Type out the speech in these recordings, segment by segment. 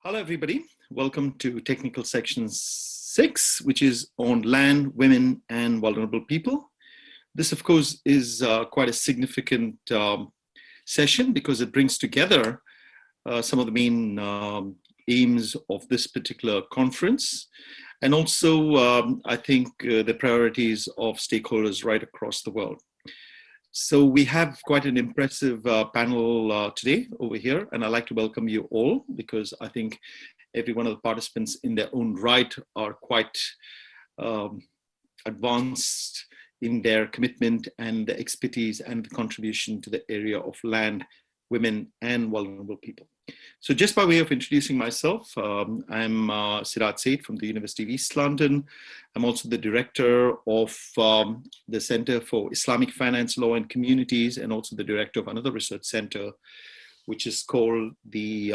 Hello, everybody. Welcome to Technical Section 6, which is on land, women, and vulnerable people. This, of course, is quite a significant session because it brings together some of the main aims of this particular conference. And also, I think, the priorities of stakeholders right across the world. So we have quite an impressive panel today over here, and I'd like to welcome you all because I think every one of the participants in their own right are quite advanced in their commitment and the expertise and the contribution to the area of land, women, and vulnerable people. So just by way of introducing myself, I'm Sirat Said from the University of East London. I'm also the director of the Center for Islamic Finance, Law and Communities, and also the director of another research center, which is called the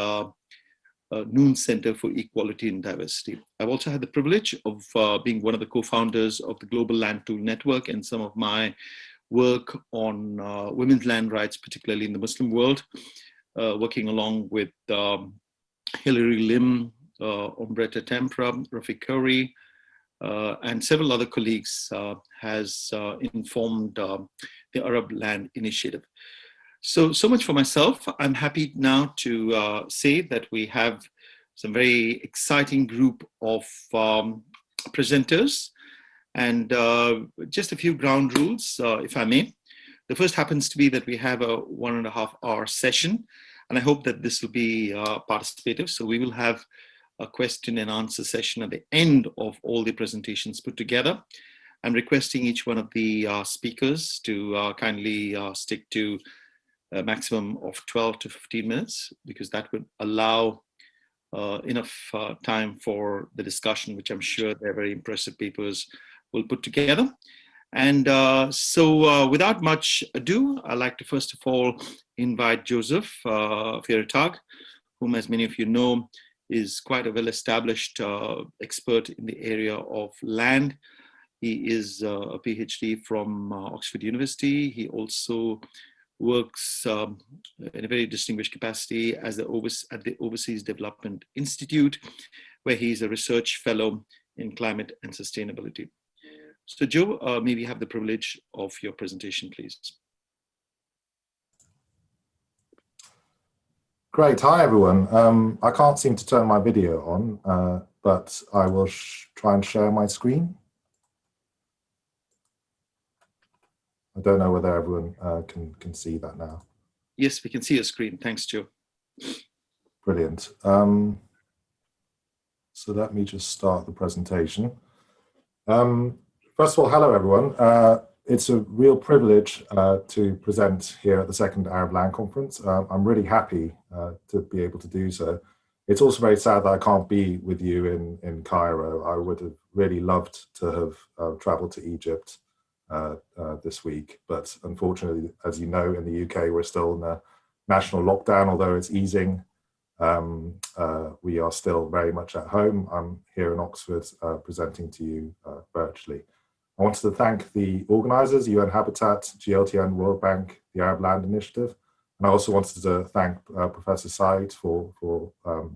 Noon Center for Equality and Diversity. I've also had the privilege of being one of the co-founders of the Global Land Tool Network, and some of my work on women's land rights, particularly in the Muslim world, working along with Hilary Lim, Ombretta Tempra, Rafiq Curry, and several other colleagues has informed the Arab Land Initiative. So much for myself. I'm happy now to say that we have some very exciting group of presenters, and just a few ground rules, if I may. The first happens to be that we have a 1.5 hour session, and I hope that this will be participative. So we will have a question and answer session at the end of all the presentations put together. I'm requesting each one of the speakers to kindly stick to a maximum of 12 to 15 minutes, because that would allow enough time for the discussion, which I'm sure they're very impressive papers will put together. And so without much ado, I'd like to first of all invite Joseph Fieretag, whom, as many of you know, is quite a well-established expert in the area of land. He is a PhD from Oxford University. He also works in a very distinguished capacity as at the Overseas Development Institute, where he's a research fellow in climate and sustainability. So Joe, maybe you have the privilege of your presentation, please. Great, hi everyone. I can't seem to turn my video on, but I will try and share my screen. I don't know whether everyone can see that now. Yes, we can see your screen. Thanks, Joe. Brilliant. So let me just start the presentation. First of all, hello everyone. It's a real privilege to present here at the second Arab Land Conference. I'm really happy to be able to do so. It's also very sad that I can't be with you in Cairo. I would have really loved to have traveled to Egypt this week, but unfortunately, as you know, in the UK, we're still in a national lockdown, although it's easing. We are still very much at home. I'm here in Oxford presenting to you virtually. I wanted to thank the organisers, UN Habitat, GLTN, World Bank, the Arab Land Initiative, and I also wanted to thank Professor Said for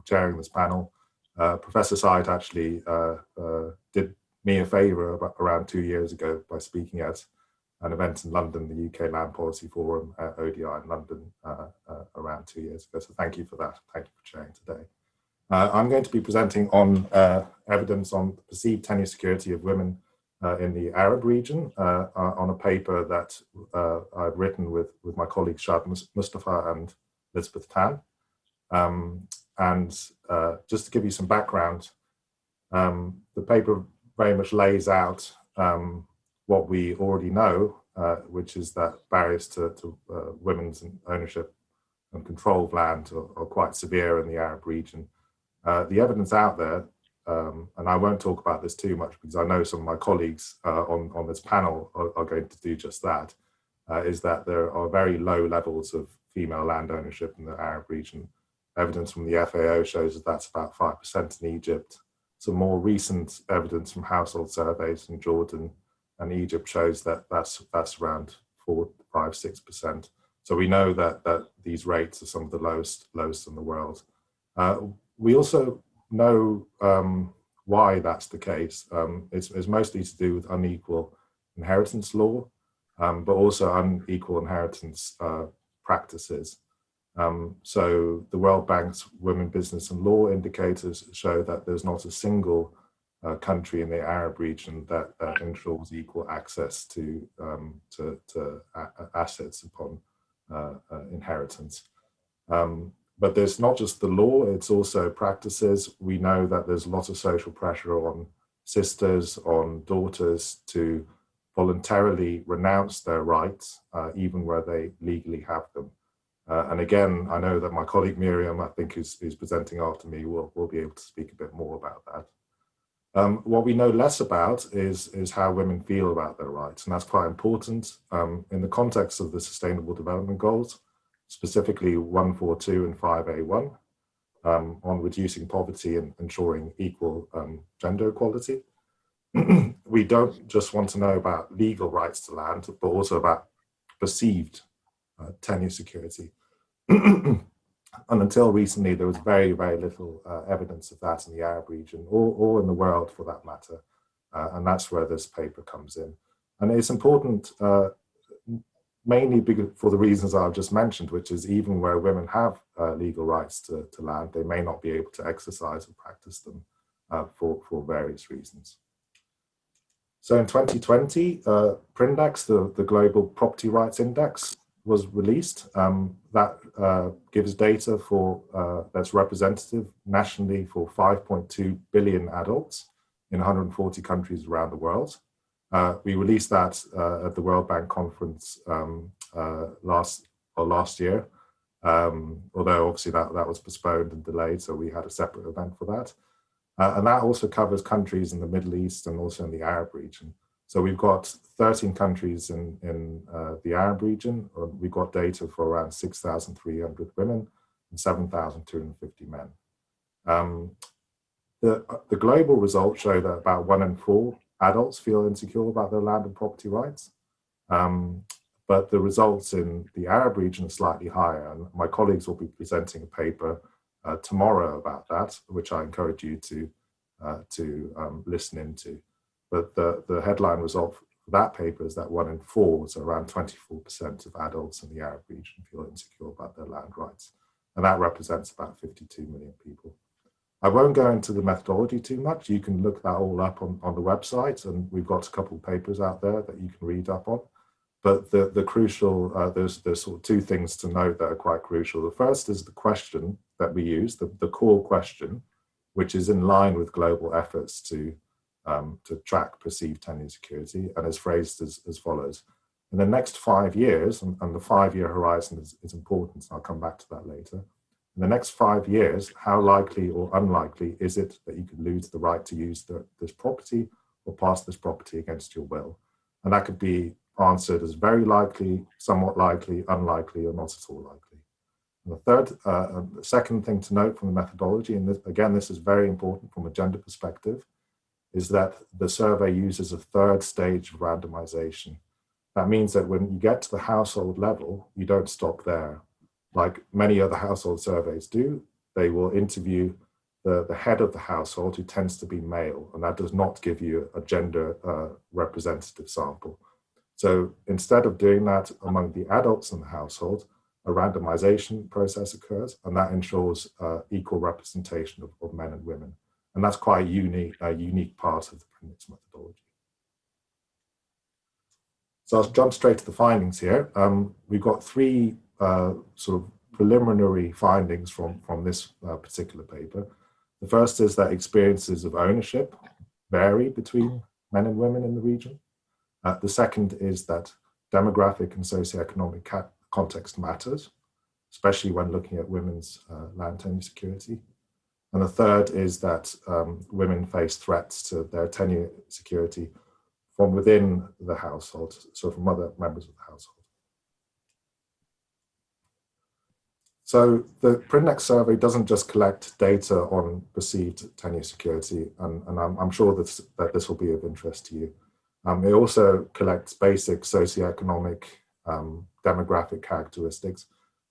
chairing this panel. Professor Said actually did me a favour around 2 years ago by speaking at an event in London, the UK Land Policy Forum at ODI in London around 2 years ago. So thank you for that. Thank you for sharing today. I'm going to be presenting on evidence on the perceived tenure security of women in the Arab region on a paper that I've written with my colleagues Shad Mustafa and Elizabeth Tan. Just to give you some background, the paper very much lays out what we already know, which is that barriers to women's ownership and control of land are quite severe in the Arab region. The evidence out there, and I won't talk about this too much because I know some of my colleagues on this panel are going to do just that, is that there are very low levels of female land ownership in the Arab region. Evidence from the FAO shows that that's about 5% in Egypt. Some more recent evidence from household surveys in Jordan and Egypt shows that that's around 4, 5, 6%. So we know that these rates are some of the lowest in the world. we also know why that's the case. It's mostly to do with unequal inheritance law, but also unequal inheritance practices. So the World Bank's Women, Business and Law indicators show that there's not a single country in the Arab region that ensures equal access to assets upon inheritance. But there's not just the law, it's also practices. We know that there's a lot of social pressure on sisters, on daughters to voluntarily renounce their rights, even where they legally have them. And again, I know that my colleague Miriam, I think, who's presenting after me, will be able to speak a bit more about that. What we know less about is how women feel about their rights, and that's quite important in the context of the Sustainable Development Goals, specifically 142 and 5A1, on reducing poverty and ensuring equal gender equality. We don't just want to know about legal rights to land, but also about perceived tenure security. And until recently, there was very, very little evidence of that in the Arab region or in the world for that matter. And that's where this paper comes in. And it's important mainly for the reasons I've just mentioned, which is even where women have legal rights to land, they may not be able to exercise or practice them for various reasons. So in 2020, PRINDEX, the Global Property Rights Index, was released. That gives data for that's representative nationally for 5.2 billion adults in 140 countries around the world. We released that at the World Bank conference last year, although obviously that was postponed and delayed, so we had a separate event for that. And that also covers countries in the Middle East and also in the Arab region. So we've got 13 countries in the Arab region. We've got data for around 6,300 women and 7,250 men. The global results show that about 1 in 4 adults feel insecure about their land and property rights. But the results in the Arab region are slightly higher. And my colleagues will be presenting a paper tomorrow about that, which I encourage you to listen into. But the headline result for that paper is that 1 in 4, so around 24% of adults in the Arab region feel insecure about their land rights. And that represents about 52 million people. I won't go into the methodology too much. You can look that all up on the website, and we've got a couple of papers out there that you can read up on. But the crucial, there's sort of 2 things to note that are quite crucial. The first is the question that we use, the core question, which is in line with global efforts to track perceived tenure security, and is phrased as follows. In the next 5 years, and the 5-year horizon is important, and I'll come back to that later. In the next 5 years, how likely or unlikely is it that you could lose the right to use this property or pass this property against your will? And that could be answered as very likely, somewhat likely, unlikely, or not at all likely. And the second thing to note from the methodology, and this is very important from a gender perspective, is that the survey uses a 3rd stage of randomization. That means that when you get to the household level, you don't stop there. Like many other household surveys do, they will interview the head of the household, who tends to be male, and that does not give you a gender representative sample. So instead of doing that among the adults in the household, a randomization process occurs, and that ensures equal representation of men and women. And that's quite a unique part of the PRINDEX methodology. So I'll jump straight to the findings here. We've got 3 sort of preliminary findings from this particular paper. The first is that experiences of ownership vary between men and women in the region. The second is that demographic and socioeconomic context matters, especially when looking at women's land tenure security. And the third is that women face threats to their tenure security from within the household, so from other members of the household. So the PRINDEX survey doesn't just collect data on perceived tenure security, and I'm sure that this will be of interest to you. It also collects basic socioeconomic, demographic characteristics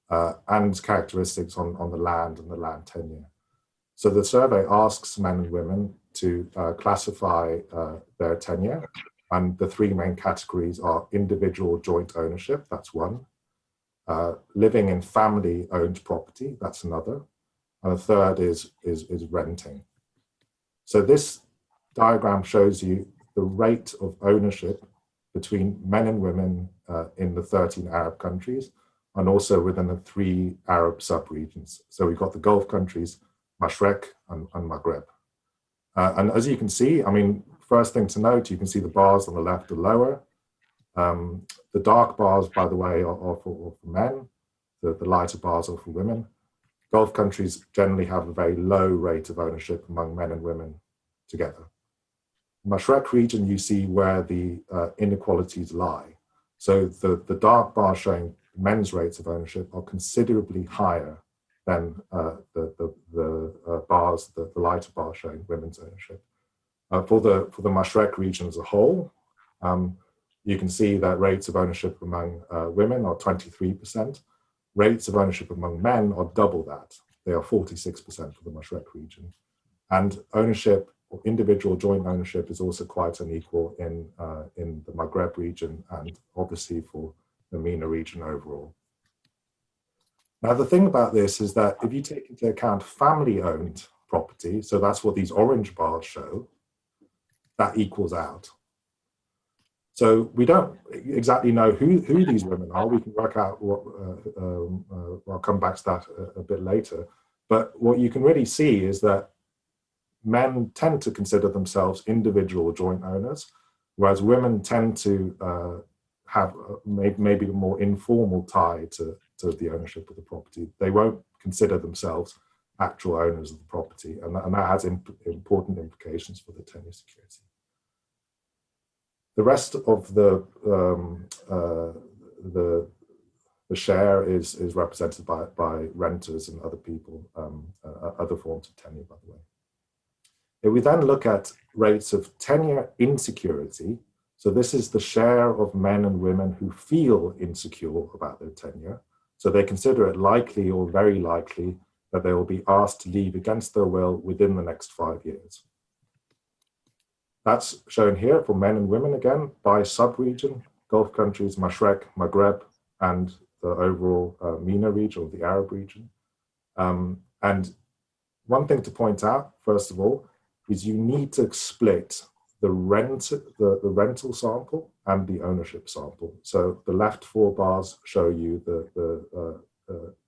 and characteristics on the land and the land tenure. So the survey asks men and women to classify their tenure, and the three main categories are individual joint ownership, that's one, living in family-owned property, that's another, and a third is renting. So this diagram shows you the rate of ownership between men and women in the 13 Arab countries, and also within the 3 Arab sub-regions. So we've got the Gulf countries, Mashrek and Maghreb. And as you can see, I mean, first thing to note, you can see the bars on the left are lower. The dark bars, by the way, are for men. The lighter bars are for women. Gulf countries generally have a very low rate of ownership among men and women together. Mashrek region, you see where the inequalities lie. So the dark bars showing men's rates of ownership are considerably higher than the lighter bar showing women's ownership. For the Mashrek region as a whole, you can see that rates of ownership among women are 23%. Rates of ownership among men are double that. They are 46% for the Mashrek region. And ownership, or individual joint ownership, is also quite unequal in the Maghreb region and obviously for the MENA region overall. Now, the thing about this is that if you take into account family-owned property, so that's what these orange bars show, that equals out. So we don't exactly know who these women are. We can work out what, I'll come back to that a bit later. But what you can really see is that men tend to consider themselves individual joint owners, whereas women tend to have maybe a more informal tie to the ownership of the property. They won't consider themselves actual owners of the property, and that has important implications for the tenure security. The rest of the share is represented by renters and other people, other forms of tenure, by the way. If we then look at rates of tenure insecurity, so this is the share of men and women who feel insecure about their tenure. So they consider it likely or very likely that they will be asked to leave against their will within the next 5 years. That's shown here for men and women again by sub-region, Gulf countries, Mashrek, Maghreb, and the overall MENA region, or the Arab region. And one thing to point out, first of all, is you need to split the rental sample and the ownership sample. So the left 4 bars show you the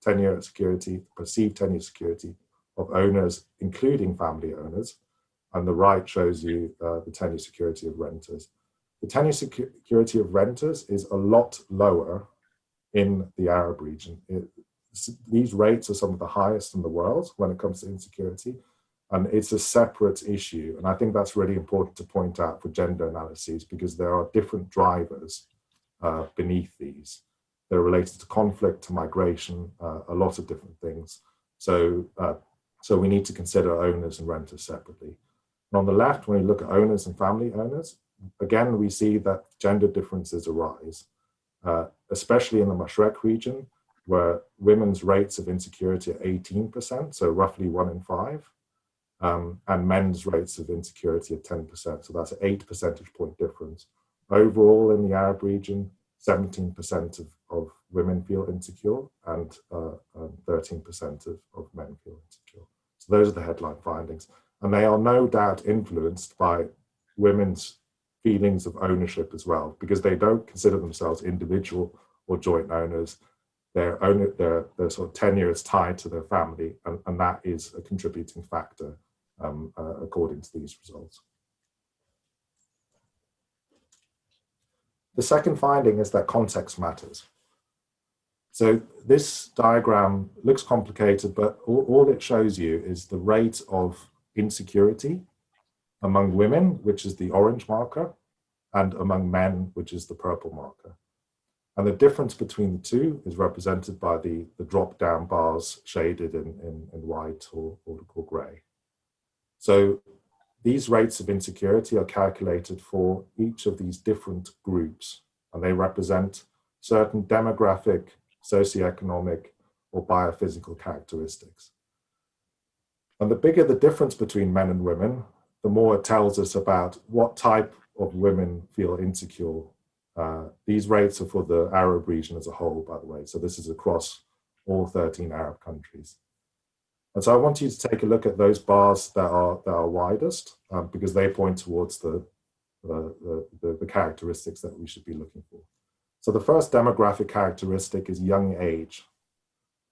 tenure security, perceived tenure security of owners, including family owners, and the right shows you the tenure security of renters. The tenure security of renters is a lot lower in the Arab region. These rates are some of the highest in the world when it comes to insecurity, and it's a separate issue. And I think that's really important to point out for gender analyses, because there are different drivers beneath these. They're related to conflict, to migration, a lot of different things. So we need to consider owners and renters separately. And on the left, when you look at owners and family owners, again, we see that gender differences arise, especially in the Mashrek region, where women's rates of insecurity are 18%, so roughly 1 in 5, and men's rates of insecurity are 10%, so that's an 8 percentage point difference. Overall, in the Arab region, 17% of women feel insecure, and 13% of men feel insecure. So those are the headline findings. And they are no doubt influenced by women's feelings of ownership as well, because they don't consider themselves individual or joint owners. Their sort of tenure is tied to their family, and that is a contributing factor according to these results. The second finding is that context matters. So this diagram looks complicated, but all it shows you is the rate of insecurity among women, which is the orange marker, and among men, which is the purple marker. And the difference between the two is represented by the drop-down bars shaded in white or gray. So these rates of insecurity are calculated for each of these different groups, and they represent certain demographic, socioeconomic, or biophysical characteristics. And the bigger the difference between men and women, the more it tells us about what type of women feel insecure. These rates are for the Arab region as a whole, by the way. So this is across all 13 Arab countries. And so I want you to take a look at those bars that are widest, because they point towards the characteristics that we should be looking for. So the first demographic characteristic is young age.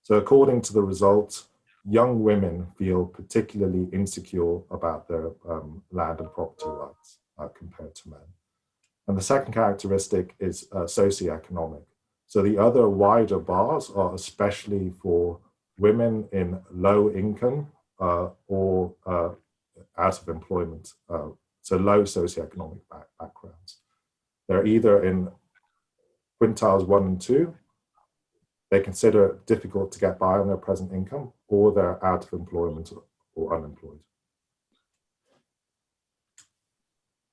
So according to the results, young women feel particularly insecure about their land and property rights compared to men. And the second characteristic is socioeconomic. So the other wider bars are especially for women in low income or out of employment, so low socioeconomic backgrounds. They're either in quintiles 1 and 2, they consider it difficult to get by on their present income, or they're out of employment or unemployed.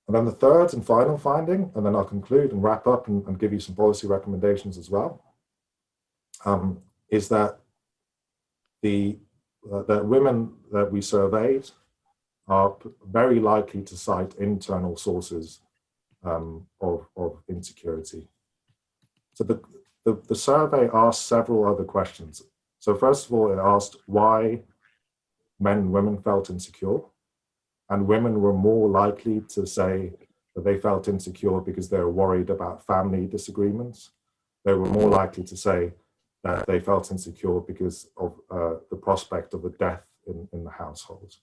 And then the third and final finding, and then I'll conclude and wrap up and give you some policy recommendations as well, is that that women that we surveyed are very likely to cite internal sources of insecurity. So the survey asked several other questions. So first of all, it asked why men and women felt insecure. And women were more likely to say that they felt insecure because they were worried about family disagreements. They were more likely to say that they felt insecure because of the prospect of a death in the household.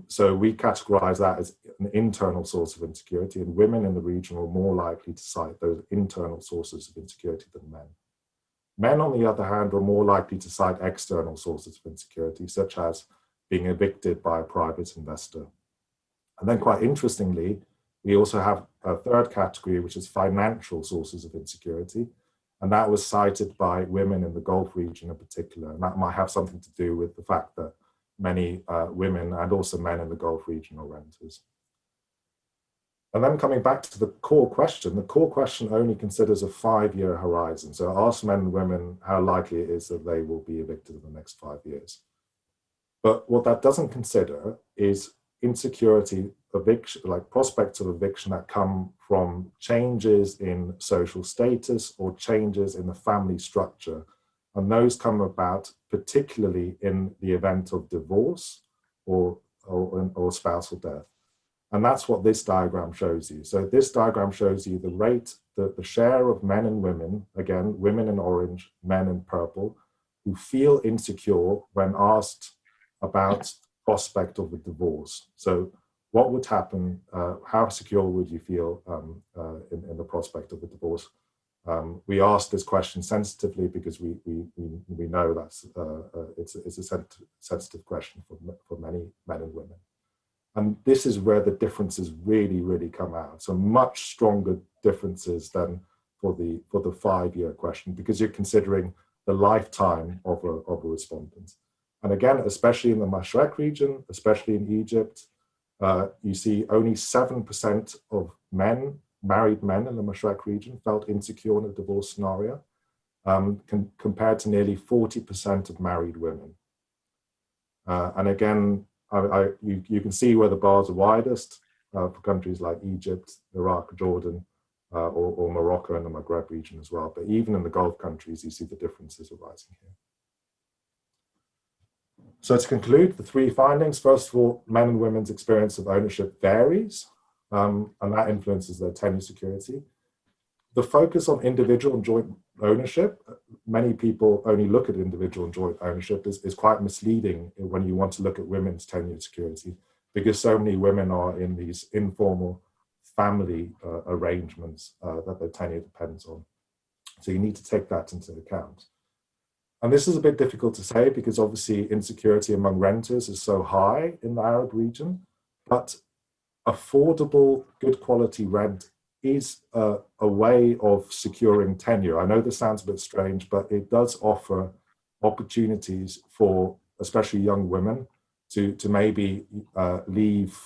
So we categorize that as an internal source of insecurity, and women in the region were more likely to cite those internal sources of insecurity than men. Men, on the other hand, were more likely to cite external sources of insecurity, such as being evicted by a private investor. And then quite interestingly, we also have a third category, which is financial sources of insecurity. And that was cited by women in the Gulf region in particular. And that might have something to do with the fact that many women and also men in the Gulf region are renters. And then coming back to the core question only considers a 5-year horizon. So it asks men and women how likely it is that they will be evicted in the next 5 years. But what that doesn't consider is insecurity, eviction, like prospects of eviction that come from changes in social status or changes in the family structure. And those come about particularly in the event of divorce or spousal death. And that's what this diagram shows you. So this diagram shows you the rate, the share of men and women, again, women in orange, men in purple, who feel insecure when asked about prospect of a divorce. So what would happen, how secure would you feel in the prospect of a divorce? We asked this question sensitively because we know that's it's a sensitive question for many men and women. And this is where the differences really come out. So much stronger differences than for the 5-year question, because you're considering the lifetime of a respondent. And again, especially in the Mashrek region, especially in Egypt, you see only 7% of married men in the Mashrek region felt insecure in a divorce scenario, compared to nearly 40% of married women. And again, you can see where the bars are widest for countries like Egypt, Iraq, Jordan, or Morocco and the Maghreb region as well. But even in the Gulf countries, you see the differences arising here. So to conclude, the 3 findings: first of all, men and women's experience of ownership varies, and that influences their tenure security. The focus on individual and joint ownership, many people only look at individual and joint ownership, is quite misleading when you want to look at women's tenure security, because so many women are in these informal family arrangements that their tenure depends on. So you need to take that into account. And this is a bit difficult to say because obviously insecurity among renters is so high in the Arab region, but affordable, good quality rent is a way of securing tenure. I know this sounds a bit strange, but it does offer opportunities for especially young women to maybe leave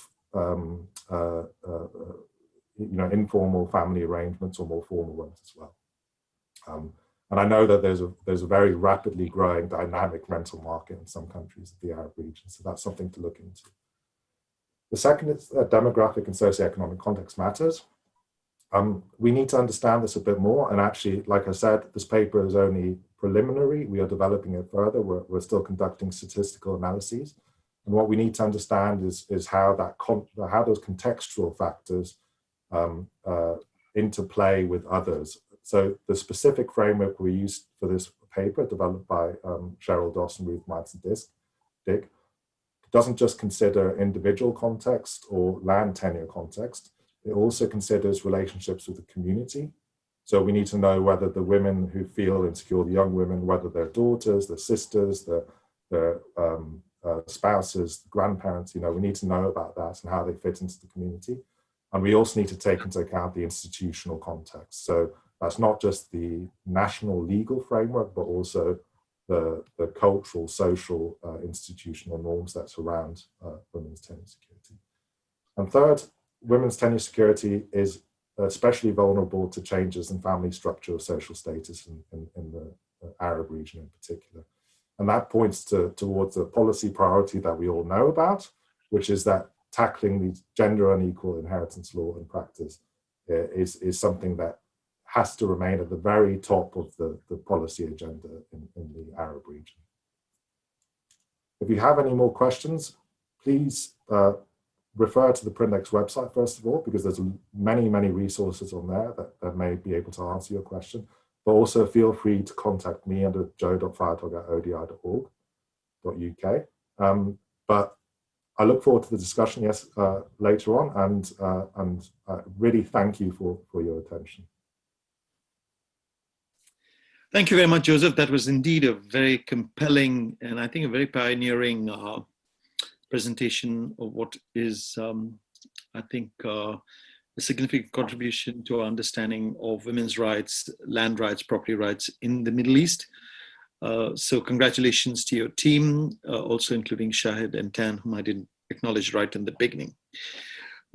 informal family arrangements or more formal ones as well. And I know that there's a very rapidly growing dynamic rental market in some countries of the Arab region. So that's something to look into. The second is that demographic and socioeconomic context matters. We need to understand this a bit more. And actually, like I said, this paper is only preliminary. We are developing it further. We're still conducting statistical analyses. And what we need to understand is how those contextual factors interplay with others. So the specific framework we used for this paper, developed by Cheryl Dawson, Ruth Mites, and Dick, doesn't just consider individual context or land tenure context. It also considers relationships with the community. So we need to know whether the women who feel insecure, the young women, whether their daughters, their sisters, their spouses, grandparents, we need to know about that and how they fit into the community. And we also need to take into account the institutional context. So that's not just the national legal framework, but also the cultural, social, institutional norms that surround women's tenure security. And third, women's tenure security is especially vulnerable to changes in family structure or social status in the Arab region in particular. And that points towards a policy priority that we all know about, which is that tackling the gender unequal inheritance law in practice is something that has to remain at the very top of the policy agenda in the Arab region. If you have any more questions, please refer to the Prindex website, first of all, because there's many, many resources on there that may be able to answer your question. But also feel free to contact me under joe.firetog@odi.org.uk. But I look forward to the discussion, later on, and really thank you for your attention. Thank you very much, Joseph. That was indeed a very compelling and I think a very pioneering presentation of what is, I think, a significant contribution to our understanding of women's rights, land rights, property rights in the Middle East. So congratulations to your team, also including Shahid and Tan, whom I didn't acknowledge right in the beginning.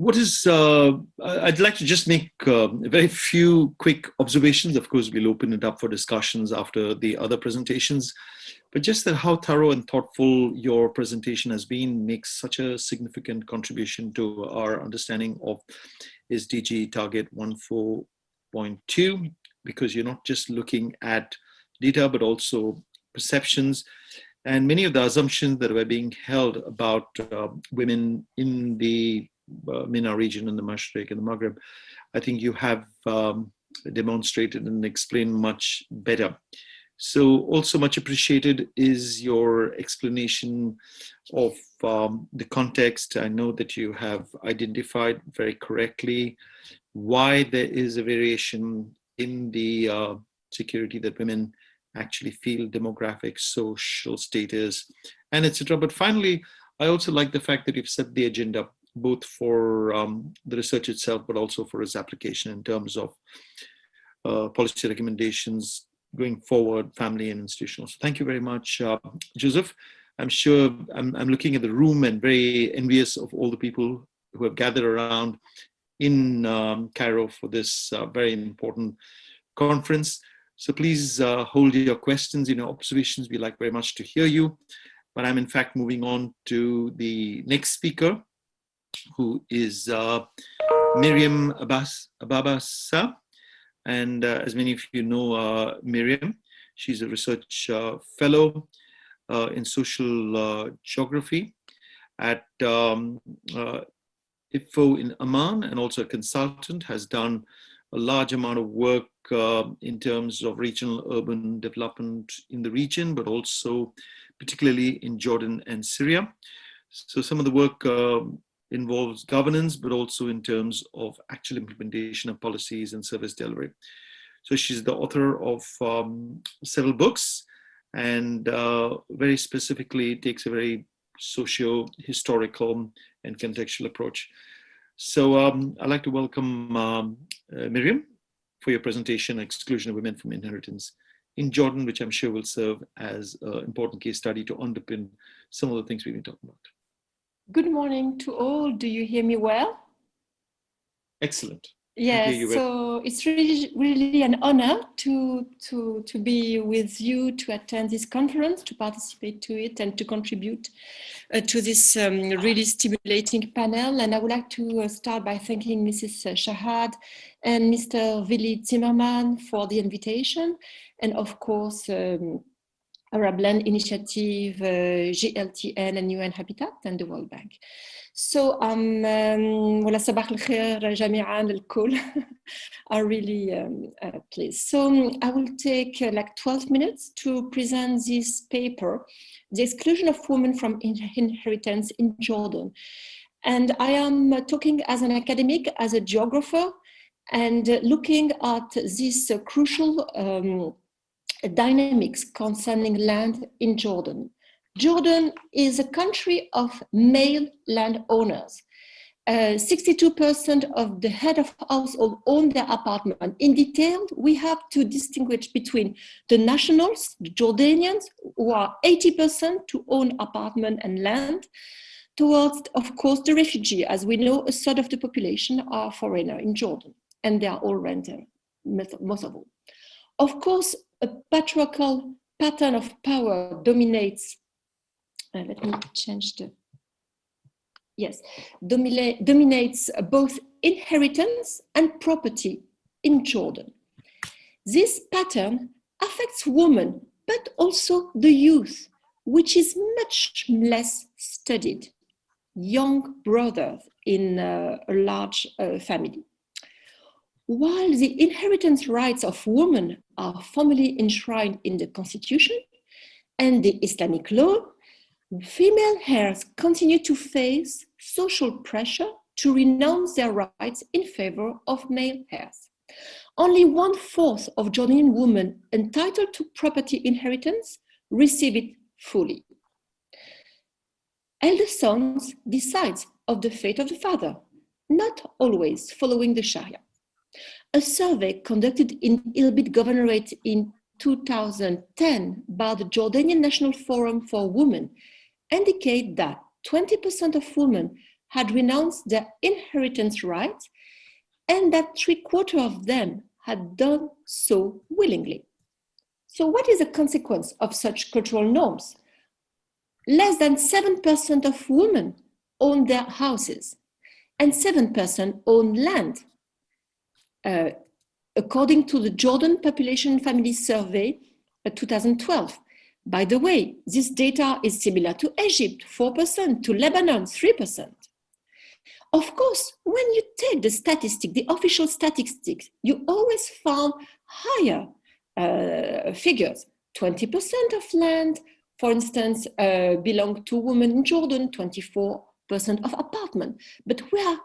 I'd like to just make a very few quick observations. Of course, we'll open it up for discussions after the other presentations, but just that how thorough and thoughtful your presentation has been makes such a significant contribution to our understanding of SDG target 14.2, because you're not just looking at data, but also perceptions. And many of the assumptions that were being held about women in the MENA region and the Mashriq and the Maghreb, I think you have demonstrated and explained much better. So also much appreciated is your explanation of the context. I know that you have identified very correctly why there is a variation in the security that women actually feel, demographic, social status, and etc. But finally, I also like the fact that you've set the agenda both for the research itself, but also for its application in terms of policy recommendations going forward, family and institutional. So thank you very much, Joseph. I'm sure I'm looking at the room and very envious of all the people who have gathered around in Cairo for this very important conference. So please hold your questions, observations. We like very much to hear you. But I'm in fact moving on to the next speaker, who is Miriam Ababasa. And as many of you know, Miriam, she's a research fellow in social geography at IFO in Amman, and also a consultant, has done a large amount of work in terms of regional urban development in the region, but also particularly in Jordan and Syria. So some of the work involves governance, but also in terms of actual implementation of policies and service delivery. So she's the author of several books, and very specifically takes a very socio-historical and contextual approach. So I'd like to welcome Miriam for your presentation, Exclusion of Women from Inheritance in Jordan, which I'm sure will serve as an important case study to underpin some of the things we've been talking about. Good morning to all. Do you hear me well? Excellent. hear you Yes, so it's really an honor to be with you, to attend this conference, to participate to it, and to contribute to this really stimulating panel. And I would like to start by thanking Mrs. Shahad and Mr. Willy Zimmerman for the invitation, and of course Arab Land Initiative, GLTN, and UN Habitat, and the World Bank. So ولا صباح الخير جميعا الكل. are really pleased. So I will take like 12 minutes to present this paper, The Exclusion of Women from Inheritance in Jordan. And I am talking as an academic, as a geographer, and looking at this crucial dynamics concerning land in Jordan. Jordan is a country of male landowners. 62% of the head of household own their apartment. In detail, we have to distinguish between the nationals, the Jordanians, who are 80% to own apartment and land, towards, of course, the refugee. As we know, a third of the population are foreigner in Jordan, and they are all renter, most of all. Of course, a patriarchal pattern of power dominates. Let me change the. Yes, dominates both inheritance and property in Jordan. This pattern affects women, but also the youth, which is much less studied. Young brothers in a large family. While the inheritance rights of women are formally enshrined in the Constitution and the Islamic law, female heirs continue to face social pressure to renounce their rights in favor of male heirs. Only 1/4 of Jordanian women entitled to property inheritance receive it fully. Eldest sons decide of the fate of the father, not always following the Sharia. A survey conducted in Ilbit Governorate in 2010 by the Jordanian National Forum for Women indicate that 20% of women had renounced their inheritance rights and that 3/4 of them had done so willingly. So what is the consequence of such cultural norms? Less than 7% of women own their houses and 7% own land. According to the Jordan Population Family Survey 2012. By the way, this data is similar to Egypt, 4%, to Lebanon, 3%. Of course, when you take the statistic, the official statistics, you always found higher figures. 20% of land, for instance, belong to women in Jordan, 24% of apartment. But we are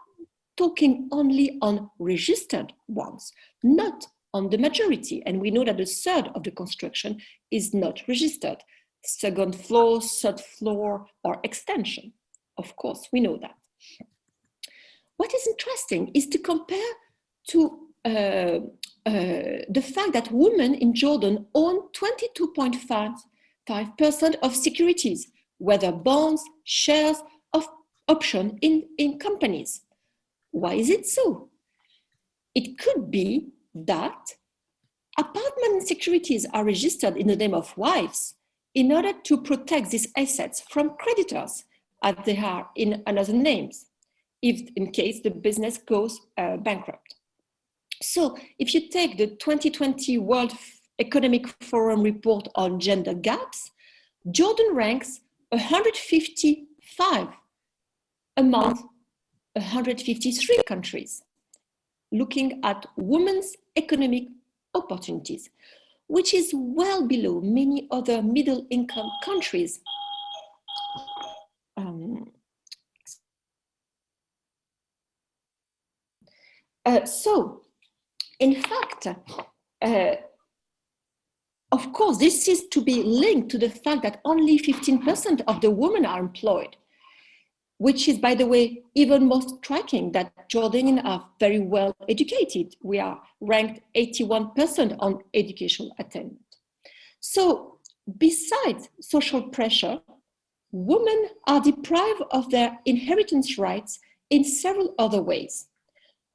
talking only on registered ones, not on the majority. And we know that a third of the construction is not registered. Second floor, third floor, or extension. Of course, we know that. What is interesting is to compare to the fact that women in Jordan own 22.5% of securities, whether bonds, shares, of option in companies. Why is it so? It could be that apartment securities are registered in the name of wives in order to protect these assets from creditors as they are in another names, if in case the business goes bankrupt. So if you take the 2020 World Economic Forum report on gender gaps, Jordan ranks 155 among 153 countries, looking at women's economic opportunities, which is well below many other middle-income countries. So, in fact, of course, this is to be linked to the fact that only 15% of the women are employed, which is, by the way, even more striking that Jordanians are very well educated. We are ranked 81% on educational attainment. So besides social pressure, women are deprived of their inheritance rights in several other ways.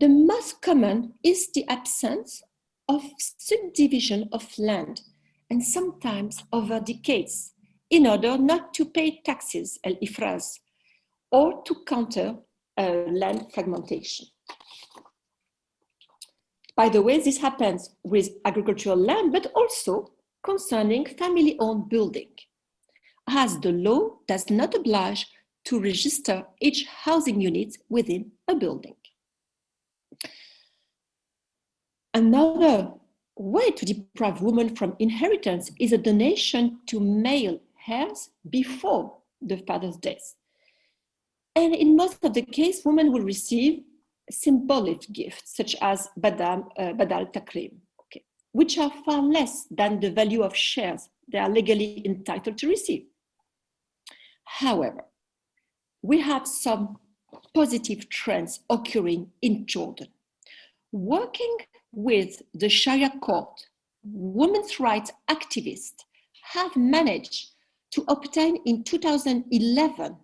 The most common is the absence of subdivision of land, and sometimes over decades, in order not to pay taxes, al-ifraz, or to counter land fragmentation. By the way, this happens with agricultural land, but also concerning family-owned building, as the law does not oblige to register each housing unit within a building. Another way to deprive women from inheritance is a donation to male heirs before the father's death. And in most of the cases, women will receive symbolic gifts such as badal takrim, okay, which are far less than the value of shares they are legally entitled to receive. However, we have some positive trends occurring in Jordan. Working with the Sharia court, women's rights activists have managed to obtain in 2011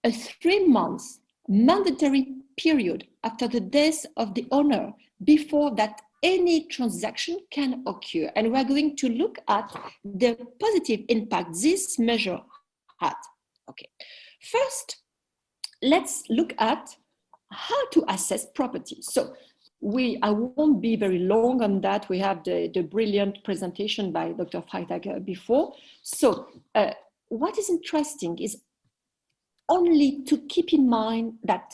a 3-month mandatory period after the death of the owner before that any transaction can occur. And we're going to look at the positive impact this measure had. Okay. First, let's look at how to assess property. So I won't be very long on that. We have the brilliant presentation by Dr. Freitag before. So what is interesting is only to keep in mind that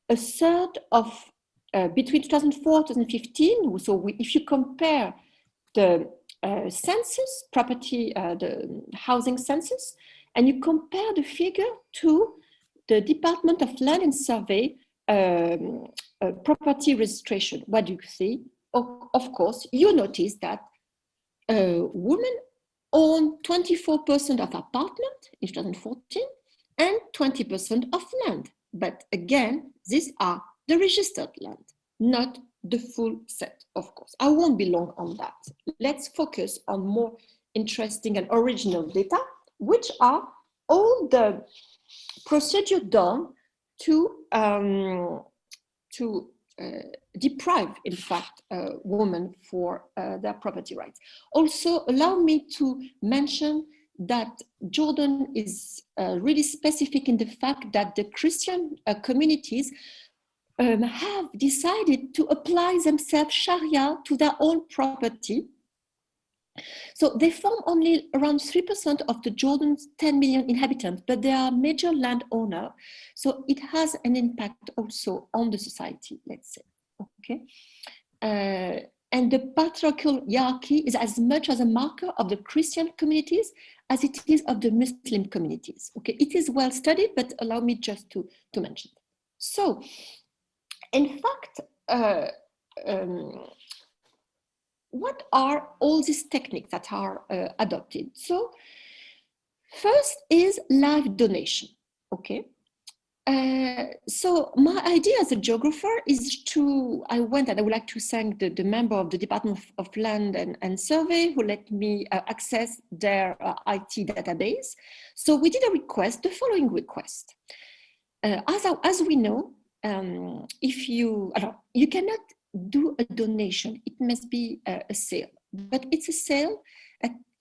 a third of, between 2004 and 2015, so if you compare the census, the housing census, and you compare the figure to the Department of Land and Survey property registration, what do you see? Of course, you notice that women own 24% of apartment in 2014 and 20% of land. But again, these are the registered land, not the full set, of course. I won't be long on that. Let's focus on more interesting and original data, which are all the procedure done to deprive, in fact, women for their property rights. Also, allow me to mention that Jordan is really specific in the fact that the Christian communities have decided to apply themselves Sharia to their own property. So they form only around 3% of the Jordan's 10 million inhabitants, but they are major landowner. So it has an impact also on the society, let's say, okay? And the patriarchal hierarchy is as much as a marker of the Christian communities as it is of the Muslim communities, okay? It is well studied, but allow me just to mention it. So, in fact, what are all these techniques that are adopted? So first is live donation, okay? So my idea as a geographer is I would like to thank the member of the Department of Land and Survey who let me access their IT database. So we did the following request. As we know, if you cannot do a donation, it must be a sale, but it's a sale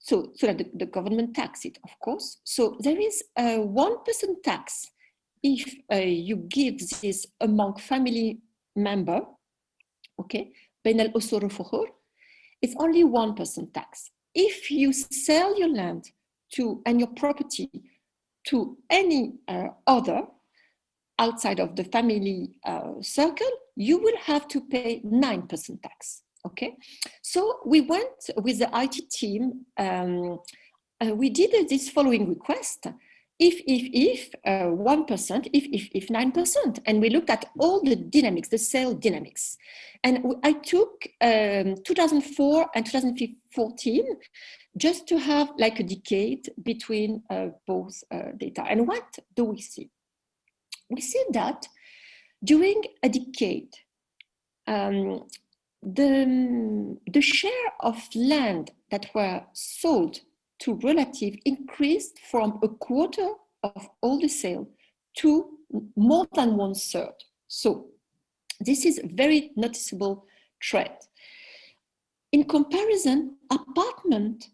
so that the government tax it, of course. So there is a 1% tax if you give this among family member, okay, it's only 1% tax. If you sell your land and your property to any other outside of the family circle, you will have to pay 9% tax, okay? So we went with the IT team, we did this following request, if 1%, if 9%, and we looked at all the dynamics, the sale dynamics. And I took 2004 and 2014 just to have like a decade between both data. And what do we see? We see that during a decade, the share of land that were sold to relative increased from a quarter of all the sale to more than 1/3. So This is a very noticeable trend. In comparison, apartment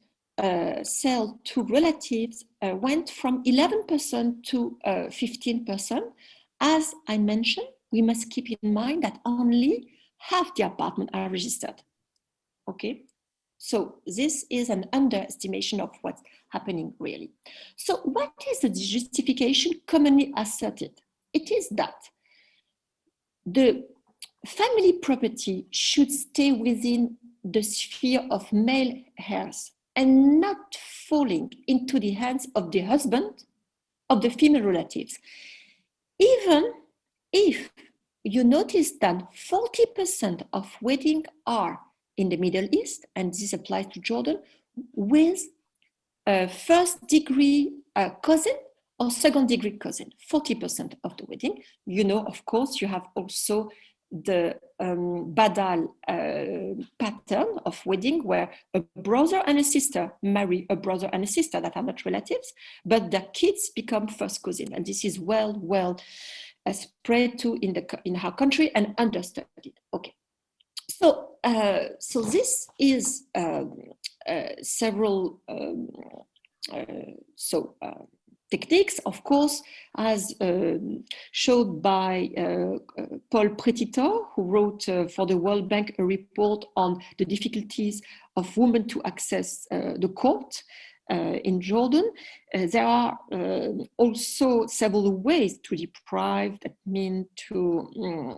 sale to relatives went from 11% to 15%. As I mentioned, we must keep in mind that only half the apartments are registered. Okay, so this is an underestimation of what's happening really. So what is the justification commonly asserted? It is that the family property should stay within the sphere of male heirs and not falling into the hands of the husband of the female relatives. Even if you notice that 40% of weddings are in the Middle East, and this applies to Jordan, with a first degree cousin or second degree cousin, 40% of the wedding. You know, of course, you have also the Badal pattern of wedding where a brother and a sister marry a brother and a sister that are not relatives, but their kids become first cousin. And this is well spread to in our country and understudied. Okay. So, so this is several techniques, of course, as showed by Paul Prétitor, who wrote for the World Bank a report on the difficulties of women to access the court in Jordan. There are also several ways to deprive, that mean to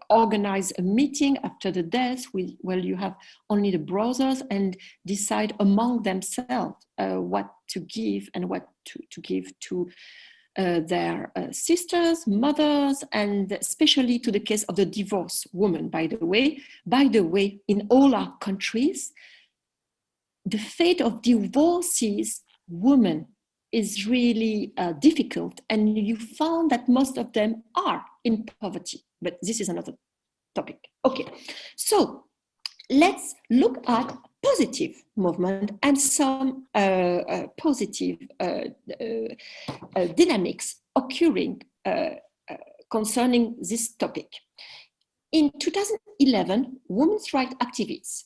organize a meeting after the death where you have only the brothers and decide among themselves what to give and what to give to their sisters, mothers, and especially to the case of the divorced woman, by the way. By the way, in all our countries, the fate of divorcees women is really difficult, and you found that most of them are in poverty, but this is another topic. Okay, so let's look at positive movement and some positive dynamics occurring concerning this topic. In 2011, women's rights activists,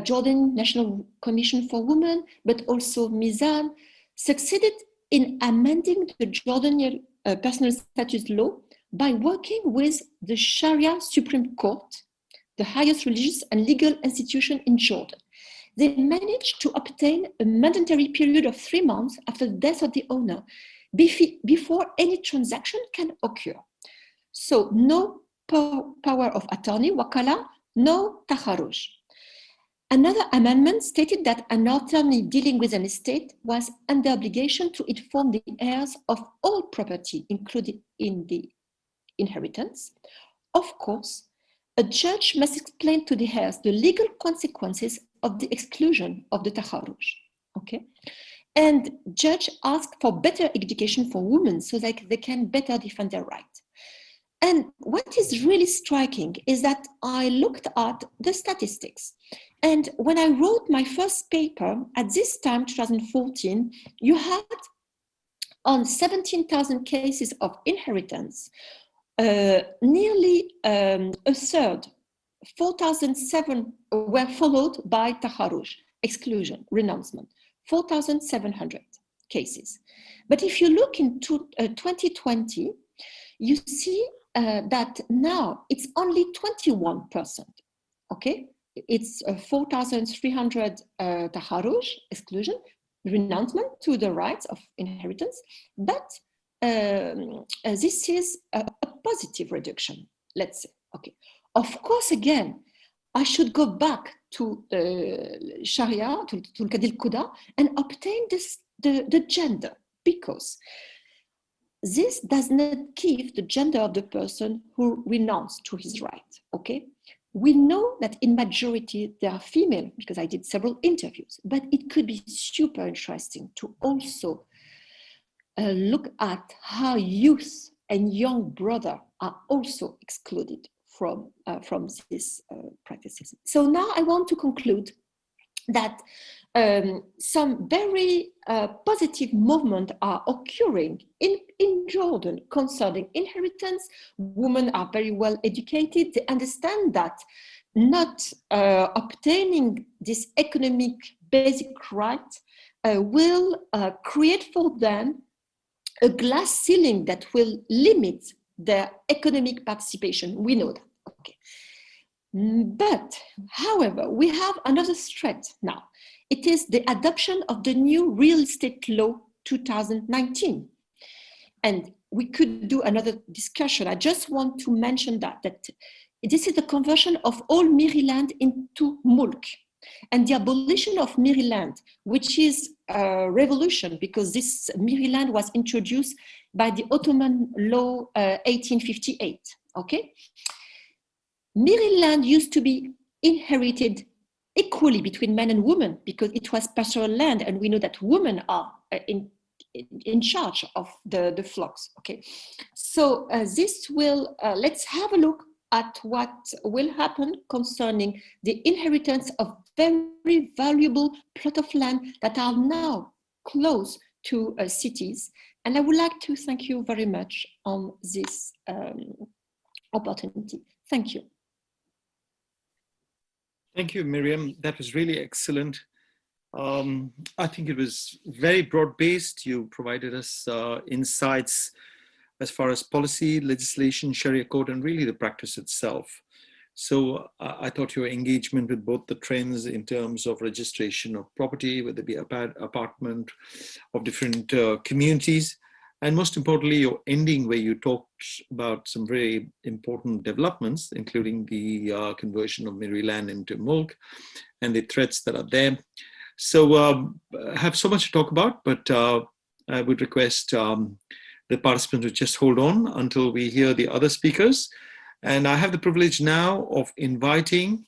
Jordan National Commission for Women, but also Mizan, succeeded in amending the Jordanian personal status law by working with the Sharia Supreme Court, the highest religious and legal institution in Jordan. They managed to obtain a mandatory period of 3 months after the death of the owner before any transaction can occur. So no power of attorney, wakala, no takharuj. Another amendment stated that an attorney dealing with an estate was under obligation to inform the heirs of all property included in the inheritance. Of course, a judge must explain to the heirs the legal consequences of the exclusion of the takharuj. Okay, and judge asked for better education for women so that they can better defend their rights. And what is really striking is that I looked at the statistics. And when I wrote my first paper at this time, 2014, you had on 17,000 cases of inheritance, nearly a third, 4,007 were followed by takharuj, exclusion, renouncement, 4,700 cases. But if you look into 2020, you see that now it's only 21%, okay? It's 4,300 takharuj, exclusion, renouncement to the rights of inheritance, but this is a positive reduction, let's say, okay. Of course, again, I should go back to Sharia, to Qadil Quda, and obtain the gender, because this does not give the gender of the person who renounced to his right, okay? We know that in majority they are female, because I did several interviews, but it could be super interesting to also look at how youth and young brother are also excluded from these practices. So now I want to conclude that some very positive movements are occurring in Jordan concerning inheritance. Women are very well educated. They understand that not obtaining this economic basic right will create for them a glass ceiling that will limit their economic participation. We know that. Okay. But, however, we have another threat now. It is the adoption of the new real estate law 2019. And we could do another discussion. I just want to mention that this is the conversion of all Maryland into mulk. And the abolition of Maryland, which is a revolution because this Maryland was introduced by the Ottoman law 1858, okay? Maryland used to be inherited equally between men and women because it was pastoral land, and we know that women are in charge of the flocks. Okay, so this will let's have a look at what will happen concerning the inheritance of very valuable plot of land that are now close to cities. And I would like to thank you very much on this opportunity. Thank you. Thank you, Miriam. That was really excellent. I think it was very broad-based. You provided us insights as far as policy, legislation, Sharia code, and really the practice itself. So I thought your engagement with both the trends in terms of registration of property, whether it be apartment of different communities, and most importantly, your ending where you talked about some very important developments, including the conversion of Maryland into mulk and the threats that are there. So I have so much to talk about, but I would request the participants to just hold on until we hear the other speakers. And I have the privilege now of inviting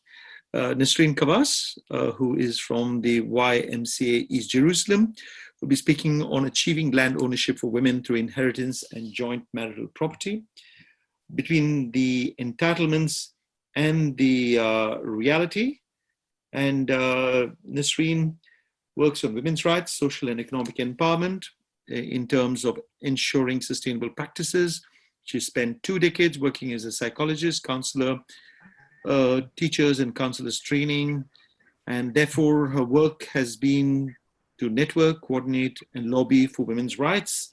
Nisreen Kavas, who is from the YMCA East Jerusalem, who will be speaking on achieving land ownership for women through inheritance and joint marital property, between the entitlements and the reality. And Nisreen works on women's rights, social and economic empowerment in terms of ensuring sustainable practices. She spent 2 decades working as a psychologist, counselor, teachers and counselors training, and therefore her work has been to network, coordinate, and lobby for women's rights.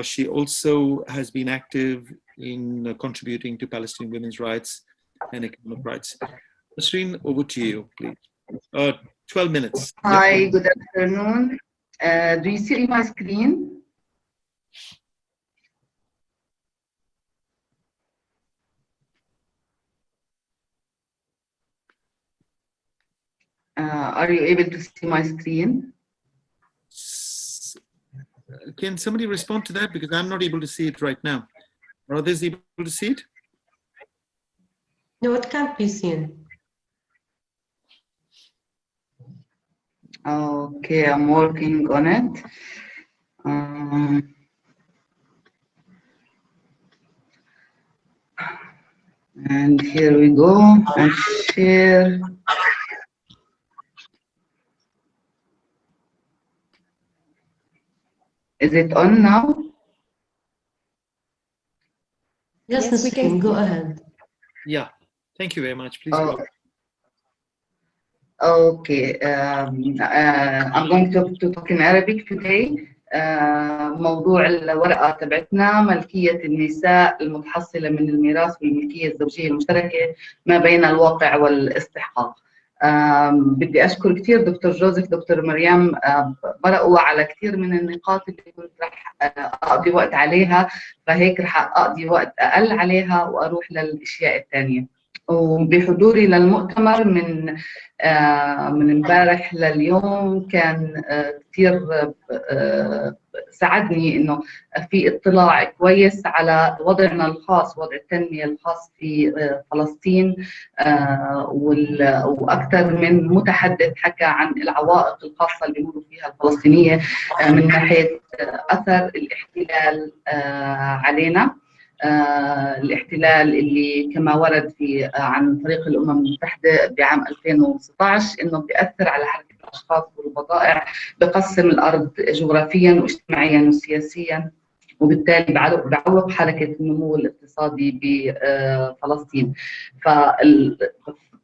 She also has been active in contributing to Palestinian women's rights and economic rights. Nasreen, over to you, please. 12 minutes. Hi, Yep. good afternoon. Do you see my screen? Are you able to see my screen? Can somebody respond to that? Because I'm not able to see it right now. Are others able to see it? No, it can't be seen. Okay, I'm working on it. And here we go, and share. Is it on now? Yes, Yes, we can. Nasreen, go ahead. Yeah, thank you very much. Please go ahead. Okay, I'm going to talk in Arabic today. موضوع الورقة تبعتنا ملكية النساء المتحصلة من الميراث والملكية الزوجية المشتركة ما بين الواقع والاستحقاق. بدي أشكر كثير دكتور جوزيف دكتور مريم، مرقوا على كثير من النقاط اللي كنت رح أقضي وقت عليها، فهيك رح أقضي وقت أقل عليها وأروح للأشياء الثانية. وبحضوري للمؤتمر من امبارح لليوم كان كثير ساعدني انه في اطلاع كويس على وضعنا الخاص، وضع التنميه الخاص في فلسطين، واكثر من متحدث حكى عن العوائق الخاصه اللي بيمروا فيها الفلسطينيه من ناحيه اثر الاحتلال علينا. الاحتلال اللي كما ورد في عن طريق الأمم المتحدة بعام 2016 إنه بيأثر على حركة الأشخاص والبضائع، بقسم الأرض جغرافيا واجتماعيا وسياسيا، وبالتالي بعوق حركة النمو الاقتصادي بفلسطين.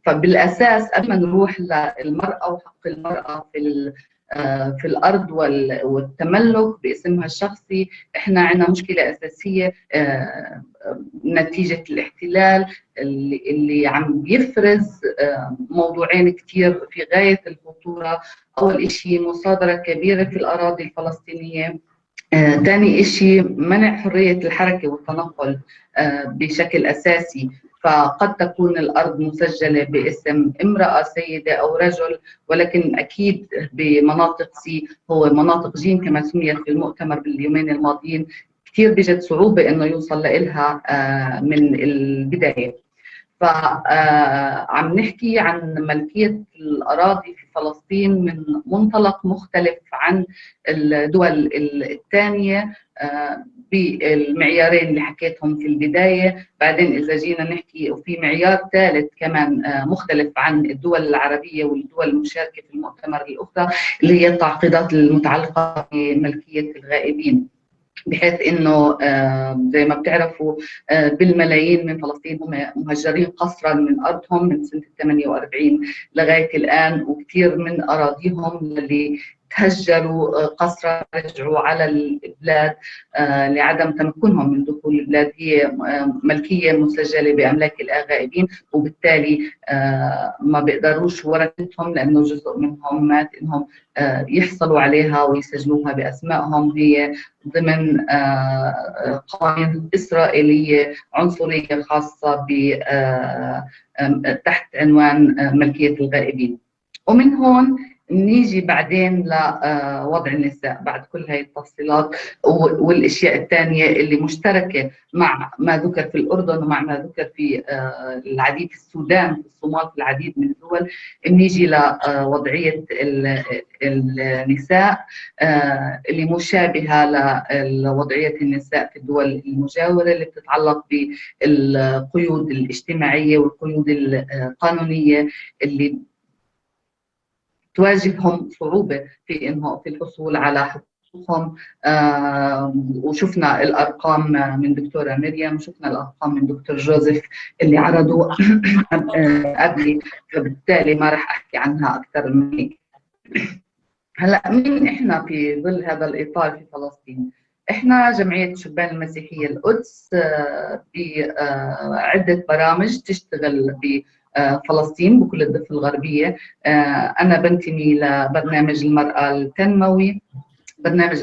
فبالأساس قبل ما نروح للمرأة وحق المرأة في الأرض والتملك باسمها الشخصي، إحنا عندنا مشكلة أساسية نتيجة الاحتلال اللي عم بيفرز موضوعين كتير في غاية الخطورة. أول إشي مصادرة كبيرة في الأراضي الفلسطينية، ثاني إشي منع حرية الحركة والتنقل بشكل أساسي. فقد تكون الأرض مسجلة باسم امرأة سيدة أو رجل، ولكن أكيد بمناطق سي هو مناطق جيم كما سميت في المؤتمر باليومين الماضيين كثير بيجد صعوبة إنه يوصل لإلها من البداية. فعم نحكي عن ملكية الأراضي في فلسطين من منطلق مختلف عن الدول الثانية بالمعيارين اللي حكيتهم في البداية. بعدين إذا جينا نحكي وفي معيار ثالث كمان مختلف عن الدول العربية والدول المشاركة في المؤتمر الأخرى، اللي هي التعقيدات المتعلقة بملكية الغائبين، بحيث انه زي ما بتعرفوا بالملايين من فلسطين هم مهجرين قسرا من ارضهم من سنه 48 لغايه الان، وكثير من اراضيهم اللي تهجروا قسرا رجعوا على البلاد لعدم تمكنهم من دخول البلاد، هي ملكيه مسجله باملاك الغائبين، وبالتالي ما بيقدروش ورثتهم لانه جزء منهم مات انهم يحصلوا عليها ويسجلوها باسمائهم. هي ضمن قوانين إسرائيلية عنصرية خاصة تحت عنوان ملكية الغائبين. ومن هون نيجي بعدين لوضع النساء بعد كل هاي التفصيلات والاشياء الثانيه اللي مشتركه مع ما ذكر في الاردن ومع ما ذكر في العديد في السودان في الصومال في العديد من الدول. نيجي لوضعيه النساء اللي مشابهه لوضعيه النساء في الدول المجاوره، اللي بتتعلق بالقيود الاجتماعيه والقيود القانونيه اللي تواجههم صعوبة في الحصول على حقوقهم. وشفنا الأرقام من دكتورة مريم، وشفنا الأرقام من دكتور جوزيف اللي عرضوا قبلي، فبالتالي ما راح أحكي عنها أكثر من هيك. هلأ مين إحنا في ظل هذا الإطار في فلسطين؟ إحنا جمعية الشبان المسيحية القدس بعدة برامج تشتغل فلسطين بكل الضفة الغربية. أنا بنتمي لبرنامج المرأة التنموي. برنامج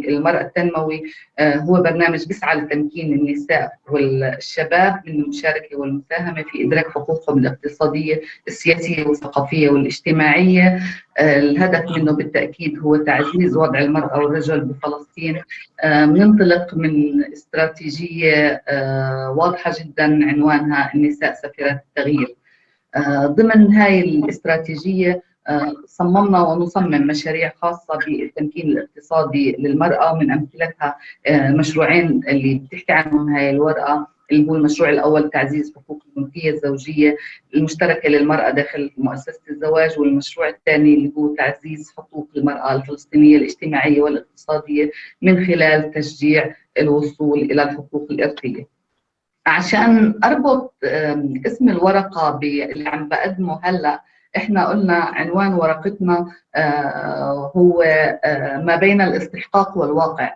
المرأة التنموي هو برنامج بيسعى لتمكين النساء والشباب من المشاركة والمساهمة في إدراك حقوقهم الاقتصادية السياسية والثقافية والاجتماعية. الهدف منه بالتأكيد هو تعزيز وضع المرأة والرجل بفلسطين. ننطلق من استراتيجية واضحة جدا عنوانها النساء سفيرات التغيير. ضمن هاي الاستراتيجية صممنا ونصمم مشاريع خاصة بالتمكين الاقتصادي للمرأة، ومن أمثلتها مشروعين اللي بتحكي عنهم هاي الورقة، اللي هو المشروع الأول تعزيز حقوق الملكية الزوجية المشتركة للمرأة داخل مؤسسة الزواج، والمشروع الثاني اللي هو تعزيز حقوق المرأة الفلسطينية الاجتماعية والاقتصادية من خلال تشجيع الوصول إلى الحقوق الإرثية. عشان أربط اسم الورقة اللي عم بقدمه هلأ، إحنا قلنا عنوان ورقتنا هو ما بين الاستحقاق والواقع.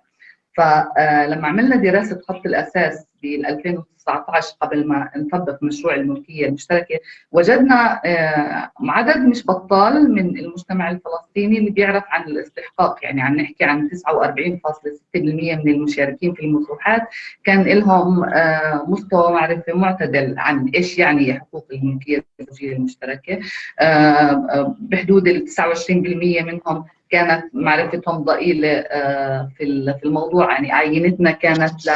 فلما عملنا دراسة خط الأساس بال 2019 قبل ما نطبق مشروع الملكية المشتركة، وجدنا عدد مش بطال من المجتمع الفلسطيني اللي بيعرف عن الاستحقاق. يعني عم نحكي عن 49.6% من المشاركين في المطروحات كان لهم مستوى معرفة معتدل عن إيش يعني حقوق الملكية الزوجية المشتركة. بحدود ال 29% منهم كانت معرفتهم ضئيلة في الموضوع. يعني عينتنا كانت ل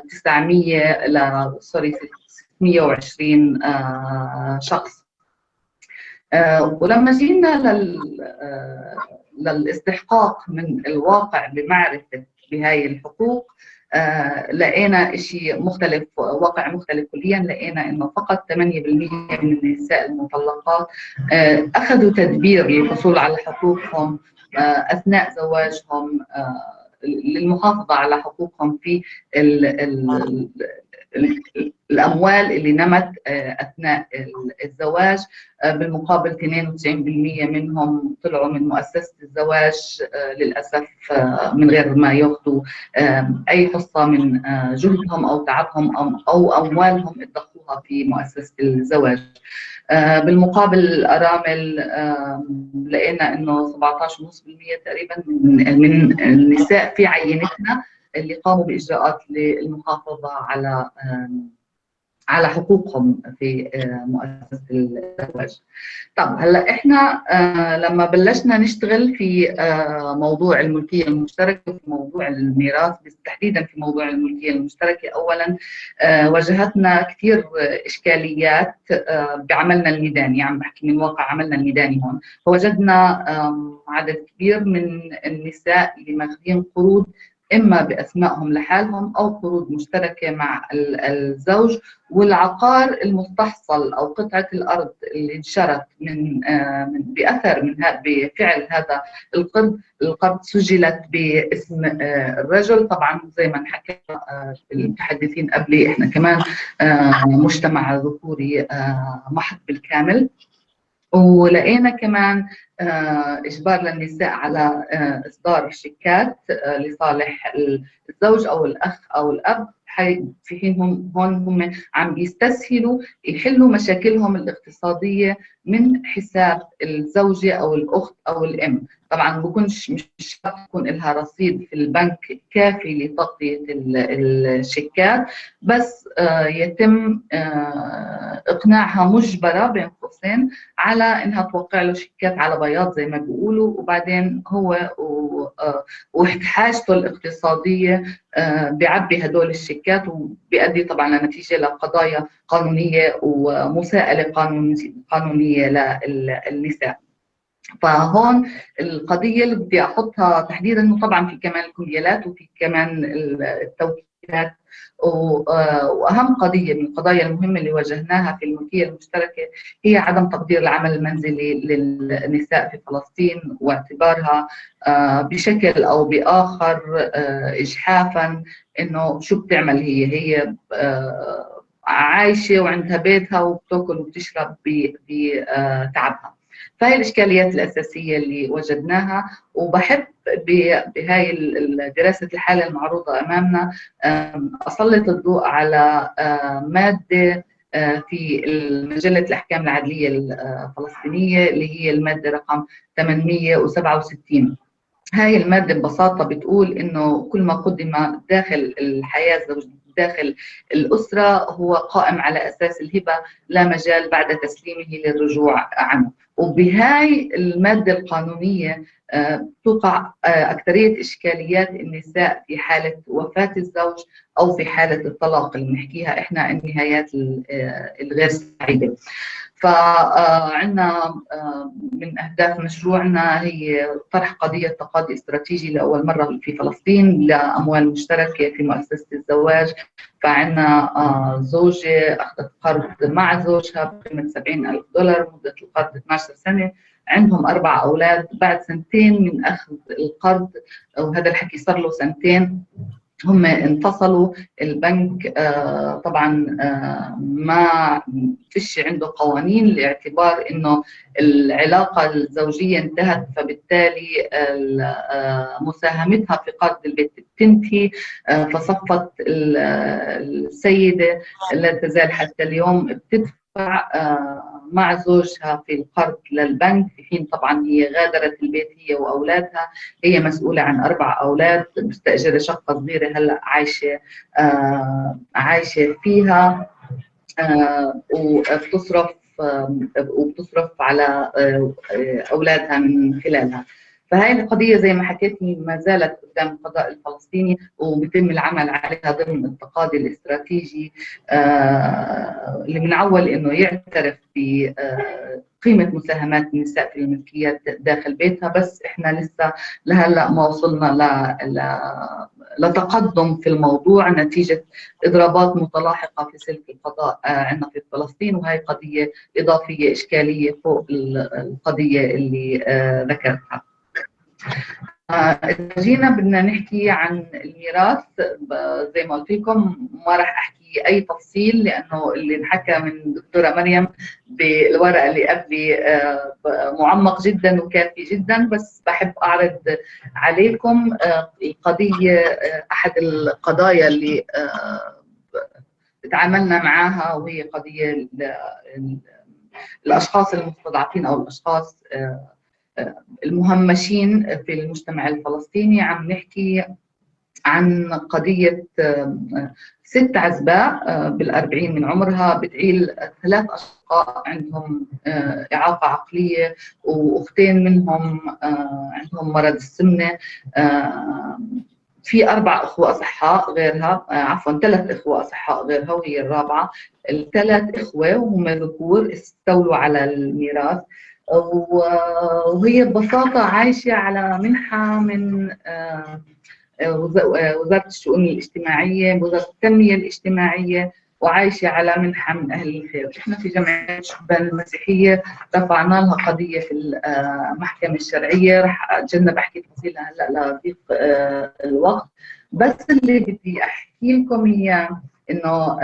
620 شخص. ولما جينا للاستحقاق من الواقع بمعرفة بهاي الحقوق، لقينا شيء مختلف، واقع مختلف كليا. لقينا انه فقط 8% من النساء المطلقات اخذوا تدبير للحصول على حقوقهم اثناء زواجهم، للمحافظه على حقوقهم في ال ال الأموال اللي نمت أثناء الزواج. بالمقابل 92% منهم طلعوا من مؤسسة الزواج للأسف من غير ما يأخذوا أي حصة من جهدهم أو تعبهم أو أموالهم ادخروها في مؤسسة الزواج. بالمقابل الأرامل لقينا إنه 17.5% تقريبا من النساء في عينتنا اللي قاموا بإجراءات للمحافظة على حقوقهم في مؤسسة الزواج. طب هلا احنا لما بلشنا نشتغل في موضوع الملكية المشتركة وفي موضوع الميراث، بس تحديدا في موضوع الملكية المشتركة، اولا واجهتنا كثير اشكاليات بعملنا الميداني. عم بحكي من واقع عملنا الميداني هون. فوجدنا عدد كبير من النساء اللي ماخذين قروض إما بأسمائهم لحالهم أو قروض مشتركة مع الزوج، والعقار المستحصل أو قطعة الأرض اللي انشرت بأثر بفعل هذا القرض سجلت باسم الرجل. طبعا زي ما نحكي المتحدثين قبلي، إحنا كمان مجتمع ذكوري محض بالكامل. ولقينا كمان إجبار للنساء على إصدار شيكات لصالح الزوج أو الأخ أو الأب، في حين هم عم بيستسهلوا يحلوا مشاكلهم الاقتصادية من حساب الزوجة أو الأخت أو الأم. طبعا بكونش مش شرط يكون لها رصيد في البنك كافي لتغطية الشيكات، بس يتم إقناعها مجبرة بين قوسين على إنها توقع له شيكات على بياض زي ما بيقولوا، وبعدين هو وحاجته الاقتصادية بيعبي هدول الشيكات، وبيؤدي طبعا لنتيجة لقضايا قانونية ومساءلة قانونية للنساء. فهون القضية اللي بدي أحطها تحديدا، إنه طبعا في كمان الكمبيالات وفي كمان التوكيلات، وأهم قضية من القضايا المهمة اللي واجهناها في الملكية المشتركة هي عدم تقدير العمل المنزلي للنساء في فلسطين، واعتبارها بشكل أو بآخر إجحافا. إنه شو بتعمل هي عايشة وعندها بيتها وبتاكل وبتشرب بتعبها. فهي الإشكاليات الأساسية اللي وجدناها. وبحب بهاي دراسة الحالة المعروضة أمامنا أسلط الضوء على مادة في مجلة الأحكام العدلية الفلسطينية اللي هي المادة رقم 867. هاي المادة ببساطة بتقول إنه كل ما قدم داخل الحياة الزوجية داخل الأسرة هو قائم على أساس الهبة، لا مجال بعد تسليمه للرجوع عنه. وبهاي المادة القانونية توقع أكثرية إشكاليات النساء في حالة وفاة الزوج أو في حالة الطلاق اللي بنحكيها إحنا النهايات الغير سعيدة. فعندنا من أهداف مشروعنا هي طرح قضية تقاضي استراتيجي لأول مرة في فلسطين لأموال مشتركة في مؤسسة الزواج. فعندنا زوجة أخذت قرض مع زوجها بقيمة $70,000، مدة القرض 12 سنة، عندهم 4 أولاد. بعد 2 من أخذ القرض، وهذا الحكي صار له 2 هم انفصلوا. البنك طبعا ما فيش عنده قوانين لاعتبار انه العلاقه الزوجيه انتهت، فبالتالي مساهمتها في قرض البيت بتنتهي. فصفت السيده لا تزال حتى اليوم بتدفع مع زوجها في القرض للبنك، في حين طبعا هي غادرت البيت هي واولادها. هي مسؤوله عن 4 أولاد، مستاجره شقه صغيره هلا عايشه فيها، وبتصرف على اولادها من خلالها. فهي القضية زي ما حكيتني ما زالت قدام القضاء الفلسطيني، وبيتم العمل عليها ضمن التقاضي الاستراتيجي اللي من أول إنه يعترف بقيمة مساهمات النساء في الملكيات داخل بيتها. بس إحنا لسه لهلا ما وصلنا لتقدم في الموضوع نتيجة إضرابات متلاحقة في سلك القضاء عندنا في فلسطين، وهي قضية إضافية إشكالية فوق القضية اللي ذكرتها. إذا جينا بدنا نحكي عن الميراث، زي ما قلت لكم ما راح أحكي أي تفصيل، لأنه اللي انحكى من دكتورة مريم بالورقة اللي قبلي معمق جدا وكافي جدا. بس بحب أعرض عليكم القضية، أحد القضايا اللي تعاملنا معها، وهي قضية الأشخاص المستضعفين أو الأشخاص المهمشين في المجتمع الفلسطيني. عم نحكي عن قضية 6 عزباء بال40 من عمرها بتعيل 3 أشقاء عندهم إعاقة عقلية، وأختين منهم عندهم مرض السمنة. في 4 أخوة أصحاء غيرها، عفوا 3 أخوة أصحاء غيرها وهي الرابعة. ال3 أخوة وهم ذكور استولوا على الميراث، وهي ببساطة عايشة على منحة من وزارة الشؤون الاجتماعية، وزارة التنمية الاجتماعية، وعايشة على منحة من أهل الخير. إحنا في جمعية الشبان المسيحية رفعنا لها قضية في المحكمة الشرعية، رح أتجنب أحكي تفاصيلها هلأ لضيق الوقت. بس اللي بدي أحكي لكم إياه إنه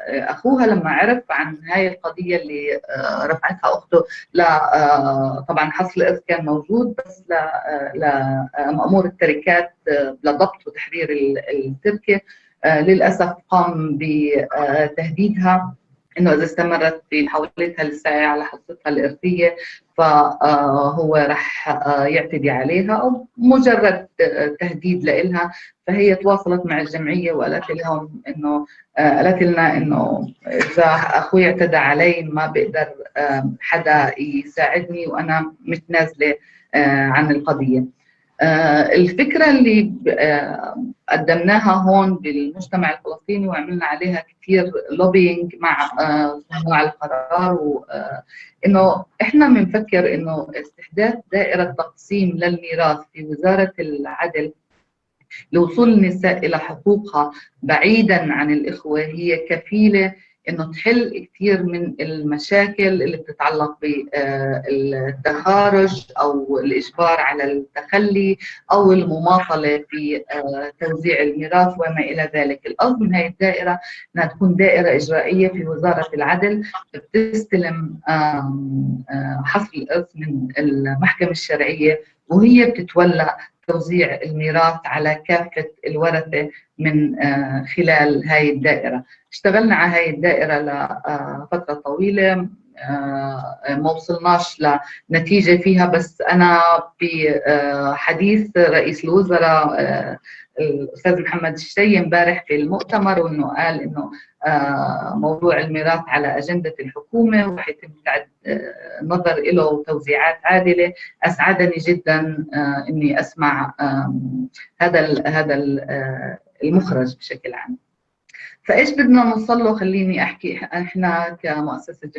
أخوها لما عرف عن هاي القضية اللي رفعتها أخته، لا طبعا حصل الإرث كان موجود، بس لمأمور التركات لضبط وتحرير التركة للأسف قام بتهديدها إنه إذا استمرت في محاولتها للسعي على حصتها الإرثية فهو رح يعتدي عليها، أو مجرد تهديد لإلها. فهي تواصلت مع الجمعية وقالت لهم إنه قالت لنا إنه إذا أخوي اعتدى علي ما بقدر حدا يساعدني وأنا متنازلة عن القضية. الفكرة اللي قدمناها هون بالمجتمع الفلسطيني وعملنا عليها كثير لوبينج مع صناع القرار، إنه إحنا بنفكر إنه استحداث دائرة تقسيم للميراث في وزارة العدل لوصول النساء إلى حقوقها بعيدا عن الإخوة هي كفيلة إنه تحل كثير من المشاكل اللي بتتعلق بالتخارج أو الإجبار على التخلي أو المماطلة في توزيع الميراث وما إلى ذلك. القصد من هذه الدائرة أنها تكون دائرة إجرائية في وزارة العدل بتستلم حصر الإرث من المحكمة الشرعية، وهي بتتولى توزيع الميراث على كافة الورثة من خلال هاي الدائرة. اشتغلنا على هاي الدائرة لفترة طويلة، ما وصلناش لنتيجة فيها. بس أنا بحديث رئيس الوزراء الأستاذ محمد الشتي امبارح في المؤتمر، وإنه قال إنه موضوع الميراث على أجندة الحكومة وحيتم النظر له توزيعات عادلة. أسعدني جدا إني أسمع هذا المخرج بشكل عام. فإيش بدنا نوصل له؟ خليني أحكي. إحنا كمؤسسة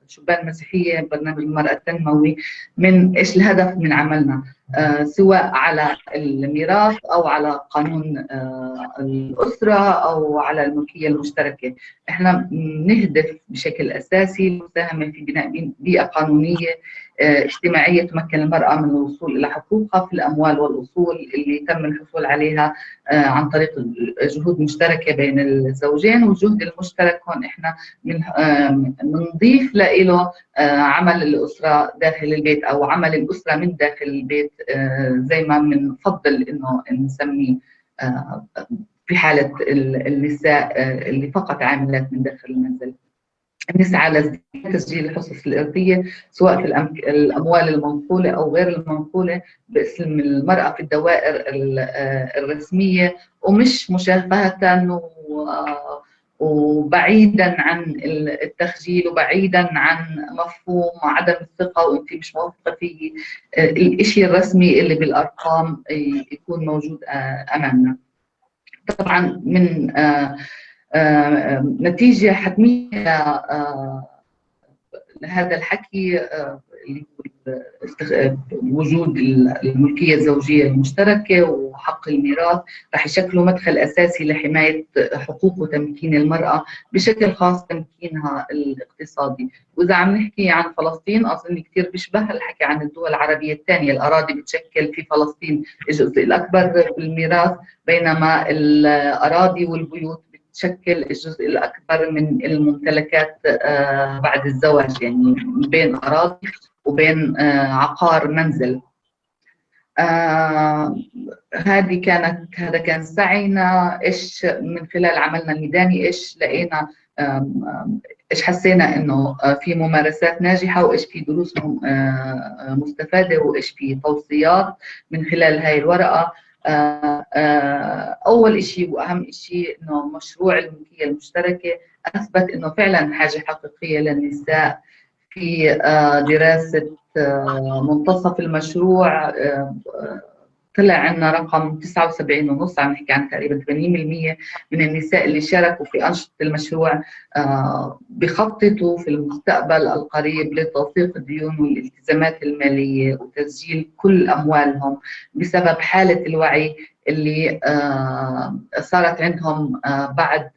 شبان مسيحية برنامج المرأة التنموي، من إيش الهدف من عملنا، سواء على الميراث أو على قانون الأسرة أو على الملكية المشتركة. إحنا نهدف بشكل أساسي المساهمة في بناء بيئة قانونية اجتماعية تمكن المرأة من الوصول إلى حقوقها في الأموال والأصول اللي تم الحصول عليها عن طريق جهود مشتركة بين الزوجين. والجهد المشترك هون إحنا بنضيف له عمل الأسرة داخل البيت أو عمل الأسرة من داخل البيت، زي ما بنفضل إنه نسميه في حالة النساء اللي فقط عاملات من داخل المنزل. نسعى لازدياد تسجيل الحصص الإرثية سواء في الأموال المنقولة أو غير المنقولة باسم المرأة في الدوائر الرسمية، ومش مشافهة وبعيدا عن التخجيل وبعيدا عن مفهوم عدم الثقة وانت مش موثقة فيه، الإشي الرسمي اللي بالأرقام يكون موجود أمامنا. طبعا من نتيجة حتمية لهذا الحكي اللي هو وجود الملكية الزوجية المشتركة وحق الميراث رح يشكلوا مدخل أساسي لحماية حقوق وتمكين المرأة، بشكل خاص تمكينها الاقتصادي. وإذا عم نحكي عن فلسطين أظن كثير بيشبه الحكي عن الدول العربية الثانية، الأراضي بتشكل في فلسطين الجزء الأكبر بالميراث، بينما الأراضي والبيوت تشكل الجزء الأكبر من الممتلكات بعد الزواج، يعني بين أراضي وبين عقار منزل. هذا كان سعينا. إيش من خلال عملنا الميداني إيش لقينا، إيش حسينا إنه في ممارسات ناجحة، وإيش في دروس مستفادة، وإيش في توصيات من خلال هاي الورقة. أول إشي وأهم إشي إنه مشروع الملكية المشتركة أثبت إنه فعلا حاجة حقيقية للنساء. في دراسة منتصف المشروع طلع عندنا رقم 79.5، عم نحكي عن تقريبا 80% من النساء اللي شاركوا في أنشطة المشروع بخططوا في المستقبل القريب لتوثيق الديون والالتزامات المالية وتسجيل كل أموالهم، بسبب حالة الوعي اللي صارت عندهم بعد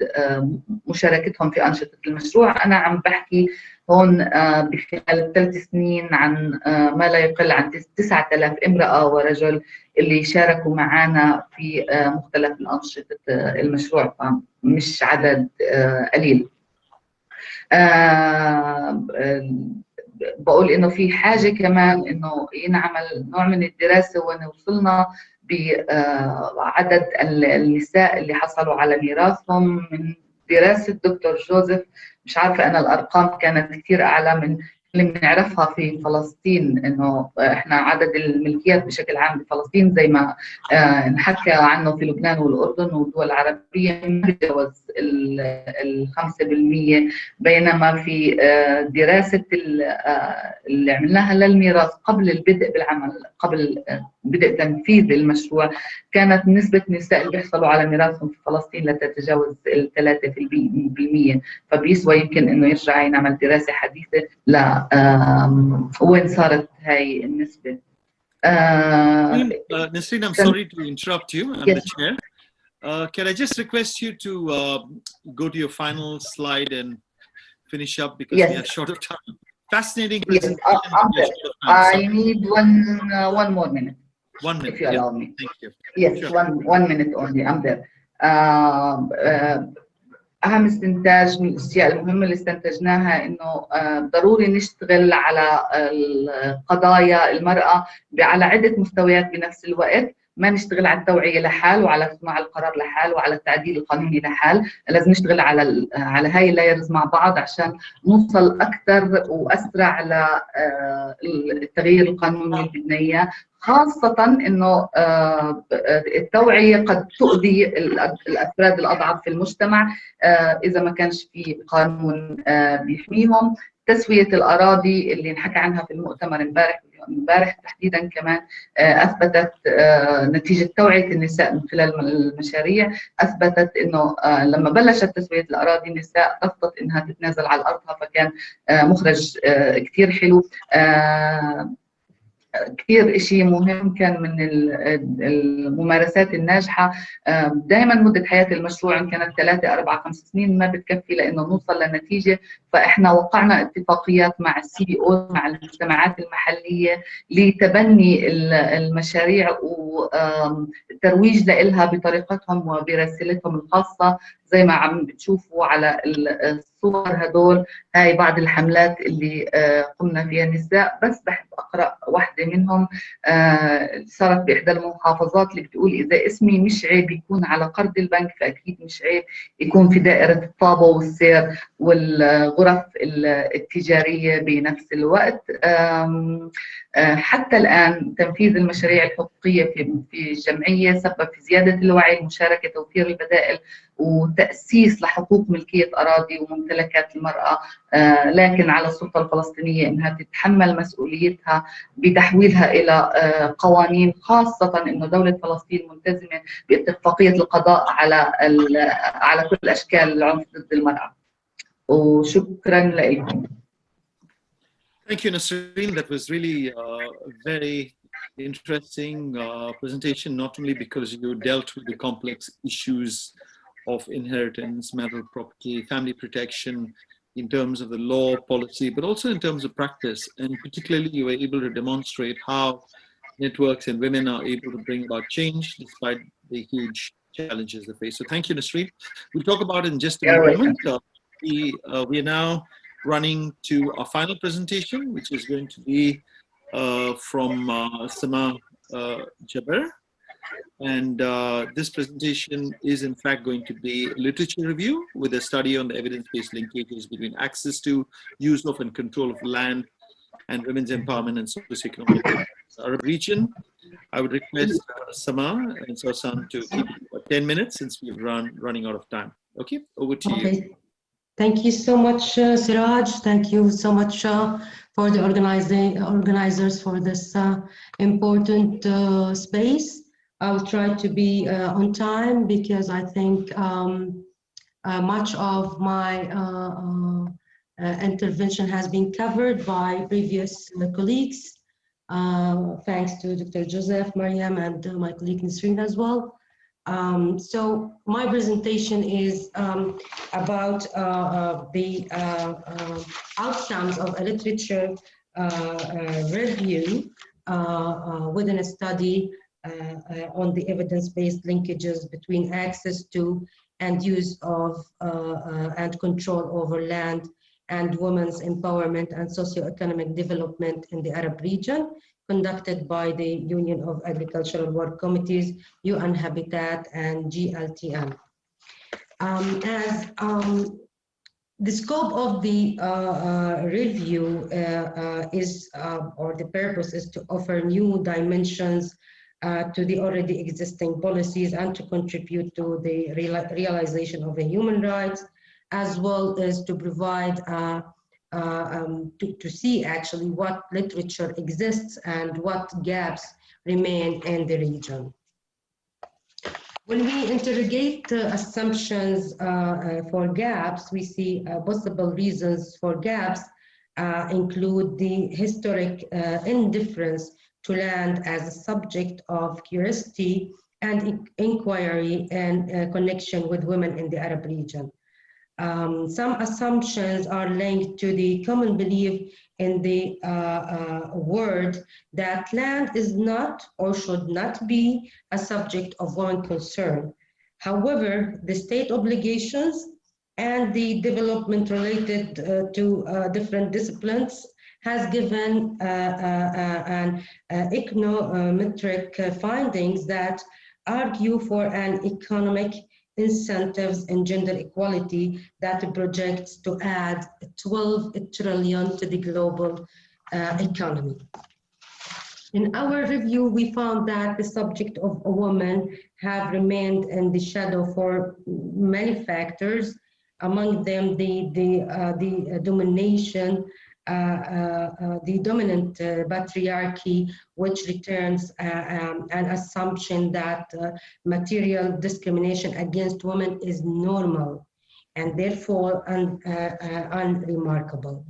مشاركتهم في أنشطة المشروع. أنا عم بحكي هون بخلال 3 سنين عن ما لا يقل عن 9000 امرأة ورجل اللي شاركوا معنا في مختلف الأنشطة المشروع، مش عدد قليل. بقول إنه في حاجة كمان إنه ينعمل نوع من الدراسة، وإن وصلنا بعدد النساء اللي حصلوا على ميراثهم من دراسة دكتور جوزيف. مش عارفة أنا الأرقام كانت كثير أعلى من اللي بنعرفها في فلسطين، إنه إحنا عدد الملكيات بشكل عام بفلسطين زي ما نحكى عنه في لبنان والأردن والدول العربية ما بيتجاوز 5%، بينما في دراسة اللي عملناها للميراث قبل البدء بالعمل، قبل بدء تنفيذ المشروع، كانت نسبة النساء اللي بيحصلوا على ميراثهم في فلسطين لا تتجاوز 3%. فبيسوى يمكن إنه يرجع ينعمل دراسة حديثة وين صارت هاي النسبة. Nasreen, I'm sorry to interrupt you. I'm the chair. Can I just request you to go to your final slide and finish up, because we are short of time. Fascinating presentation. Yes, I need one more minute. 1 minute, if you allow me. Thank you. Yes, sure. one minute only. I'm there. أهم استنتاج من الأشياء المهمة اللي استنتجناها إنه ضروري نشتغل على قضايا المرأة على عدة مستويات بنفس الوقت. ما نشتغل على التوعية لحال، وعلى صناع القرار لحال، وعلى التعديل القانوني لحال. لازم نشتغل على هاي اللايرز مع بعض عشان نوصل أكثر وأسرع للتغيير القانوني اللي بدنا إياه، خاصة إنه التوعية قد تؤذي الأفراد الأضعف في المجتمع إذا ما كانش في قانون بيحميهم. تسوية الأراضي اللي نحكى عنها في المؤتمر امبارح تحديدا كمان أثبتت نتيجة توعية النساء من خلال المشاريع، أثبتت إنه لما بلشت تسوية الأراضي النساء رفضت إنها تتنازل على أرضها، فكان مخرج كثير حلو. كثير إشي مهم كان من الممارسات الناجحة. دائما مدة حياة المشروع إن كانت 3 4 5 سنين ما بتكفي لأنه نوصل لنتيجة. فإحنا وقعنا اتفاقيات مع الCBO مع المجتمعات المحلية لتبني المشاريع والترويج لها بطريقتهم وبرسالتهم الخاصة، زي ما عم بتشوفوا على الصور هدول. هاي بعض الحملات اللي قمنا فيها النساء، بس بحب أقرأ واحدة منهم صارت بإحدى المحافظات اللي بتقول إذا اسمي مش عيب يكون على قرض البنك، فأكيد مش عيب يكون في دائرة الطابة والسير والغرف التجارية بنفس الوقت. حتى الآن تنفيذ المشاريع الحقوقية في الجمعية سبب في زيادة الوعي، المشاركة، توفير البدائل وتأسيس لحقوق ملكية أراضي وممتلكات المرأة، لكن على السلطة الفلسطينية أنها تتحمل مسؤوليتها بتحويلها إلى قوانين، خاصة أنه دولة فلسطين ملتزمة باتفاقية القضاء على كل أشكال العنف ضد المرأة. وشكرا لكم. Thank you, Nasreen. That was really a very interesting presentation, not only because you dealt with the complex issues of inheritance, marital property, family protection, in terms of the law, policy, but also in terms of practice. And particularly, you were able to demonstrate how networks and women are able to bring about change despite the huge challenges they face. So thank you, Nasreen. We'll talk about it in just a moment. We are now running to our final presentation, which is going to be from Sama Jaber. And this presentation is in fact going to be a literature review with a study on the evidence-based linkages between access to, use of, and control of land and women's empowerment and socioeconomic Arab region. I would request Sama and Sosan to keep it for 10 minutes since we're running out of time. Okay, over to you. Thank you so much, Siraj. Thank you so much for the organizers for this important space. I will try to be on time because I think much of my intervention has been covered by previous colleagues. Thanks to Dr. Joseph, Mariam, and my colleague Nasreen as well. So my presentation is about the outcomes of a literature review within a study on the evidence-based linkages between access to and use of and control over land and women's empowerment and socioeconomic development in the Arab region, conducted by the Union of Agricultural Work Committees, UN Habitat, and GLTM. The scope of the review is, or the purpose is to offer new dimensions to the already existing policies and to contribute to the realization of the human rights, as well as to provide to see actually what literature exists and what gaps remain in the region. When we interrogate assumptions for gaps, we see possible reasons for gaps include the historic indifference to land as a subject of curiosity and inquiry and connection with women in the Arab region. Some assumptions are linked to the common belief in the word that land is not or should not be a subject of women concern. However, the state obligations and the development related to different disciplines has given an econometric findings that argue for an economic incentives and gender equality that projects to add 12 trillion to the global economy. In our review, we found that the subject of a woman have remained in the shadow for many factors, among them the domination, the dominant patriarchy, which returns an assumption that material discrimination against women is normal and therefore unremarkable.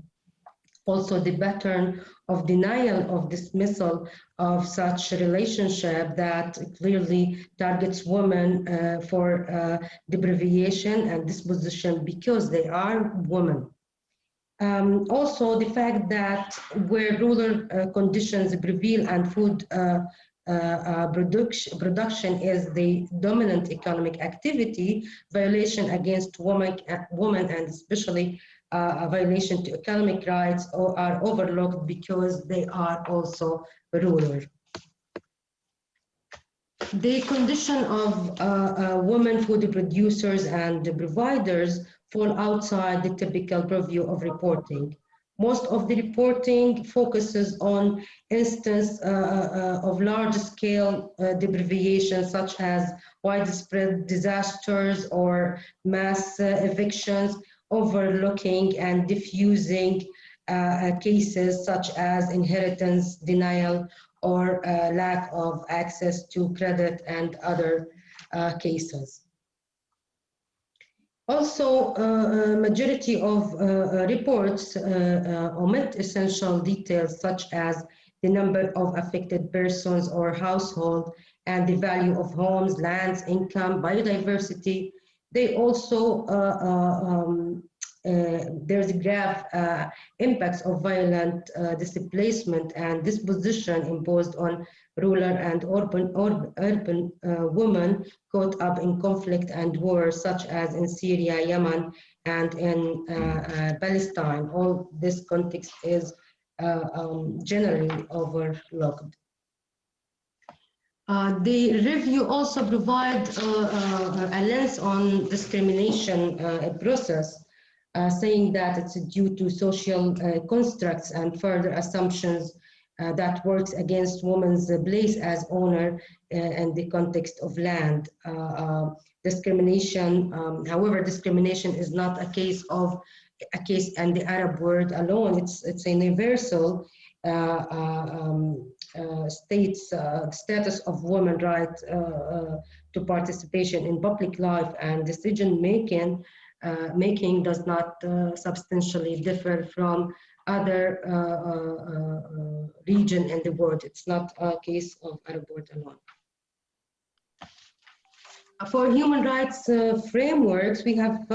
Also, the pattern of denial of dismissal of such relationship that clearly targets women for deprivation and disposition because they are women. Also, the fact that where rural conditions prevail and food production is the dominant economic activity, violation against women and especially a violation to economic rights are overlooked because they are also rural. The condition of women food producers and providers fall outside the typical purview of reporting. Most of the reporting focuses on instances of large-scale deprivation, such as widespread disasters or mass evictions, overlooking and diffusing cases such as inheritance denial or lack of access to credit and other cases. Also, majority of reports omit essential details such as the number of affected persons or household and the value of homes, lands, income, biodiversity. They also, there's a grave impacts of violent displacement and disposition imposed on rural and urban women caught up in conflict and war, such as in Syria, Yemen, and in Palestine. All this context is generally overlooked. The review also provides a lens on discrimination process, saying that it's due to social constructs and further assumptions that works against women's place as owner in the context of land. Discrimination, however, discrimination is not a case in the Arab world alone. It's a universal status of women right to participation in public life and decision making does not substantially differ from other region in the world. It's not a case of Arab world alone. For human rights frameworks, we have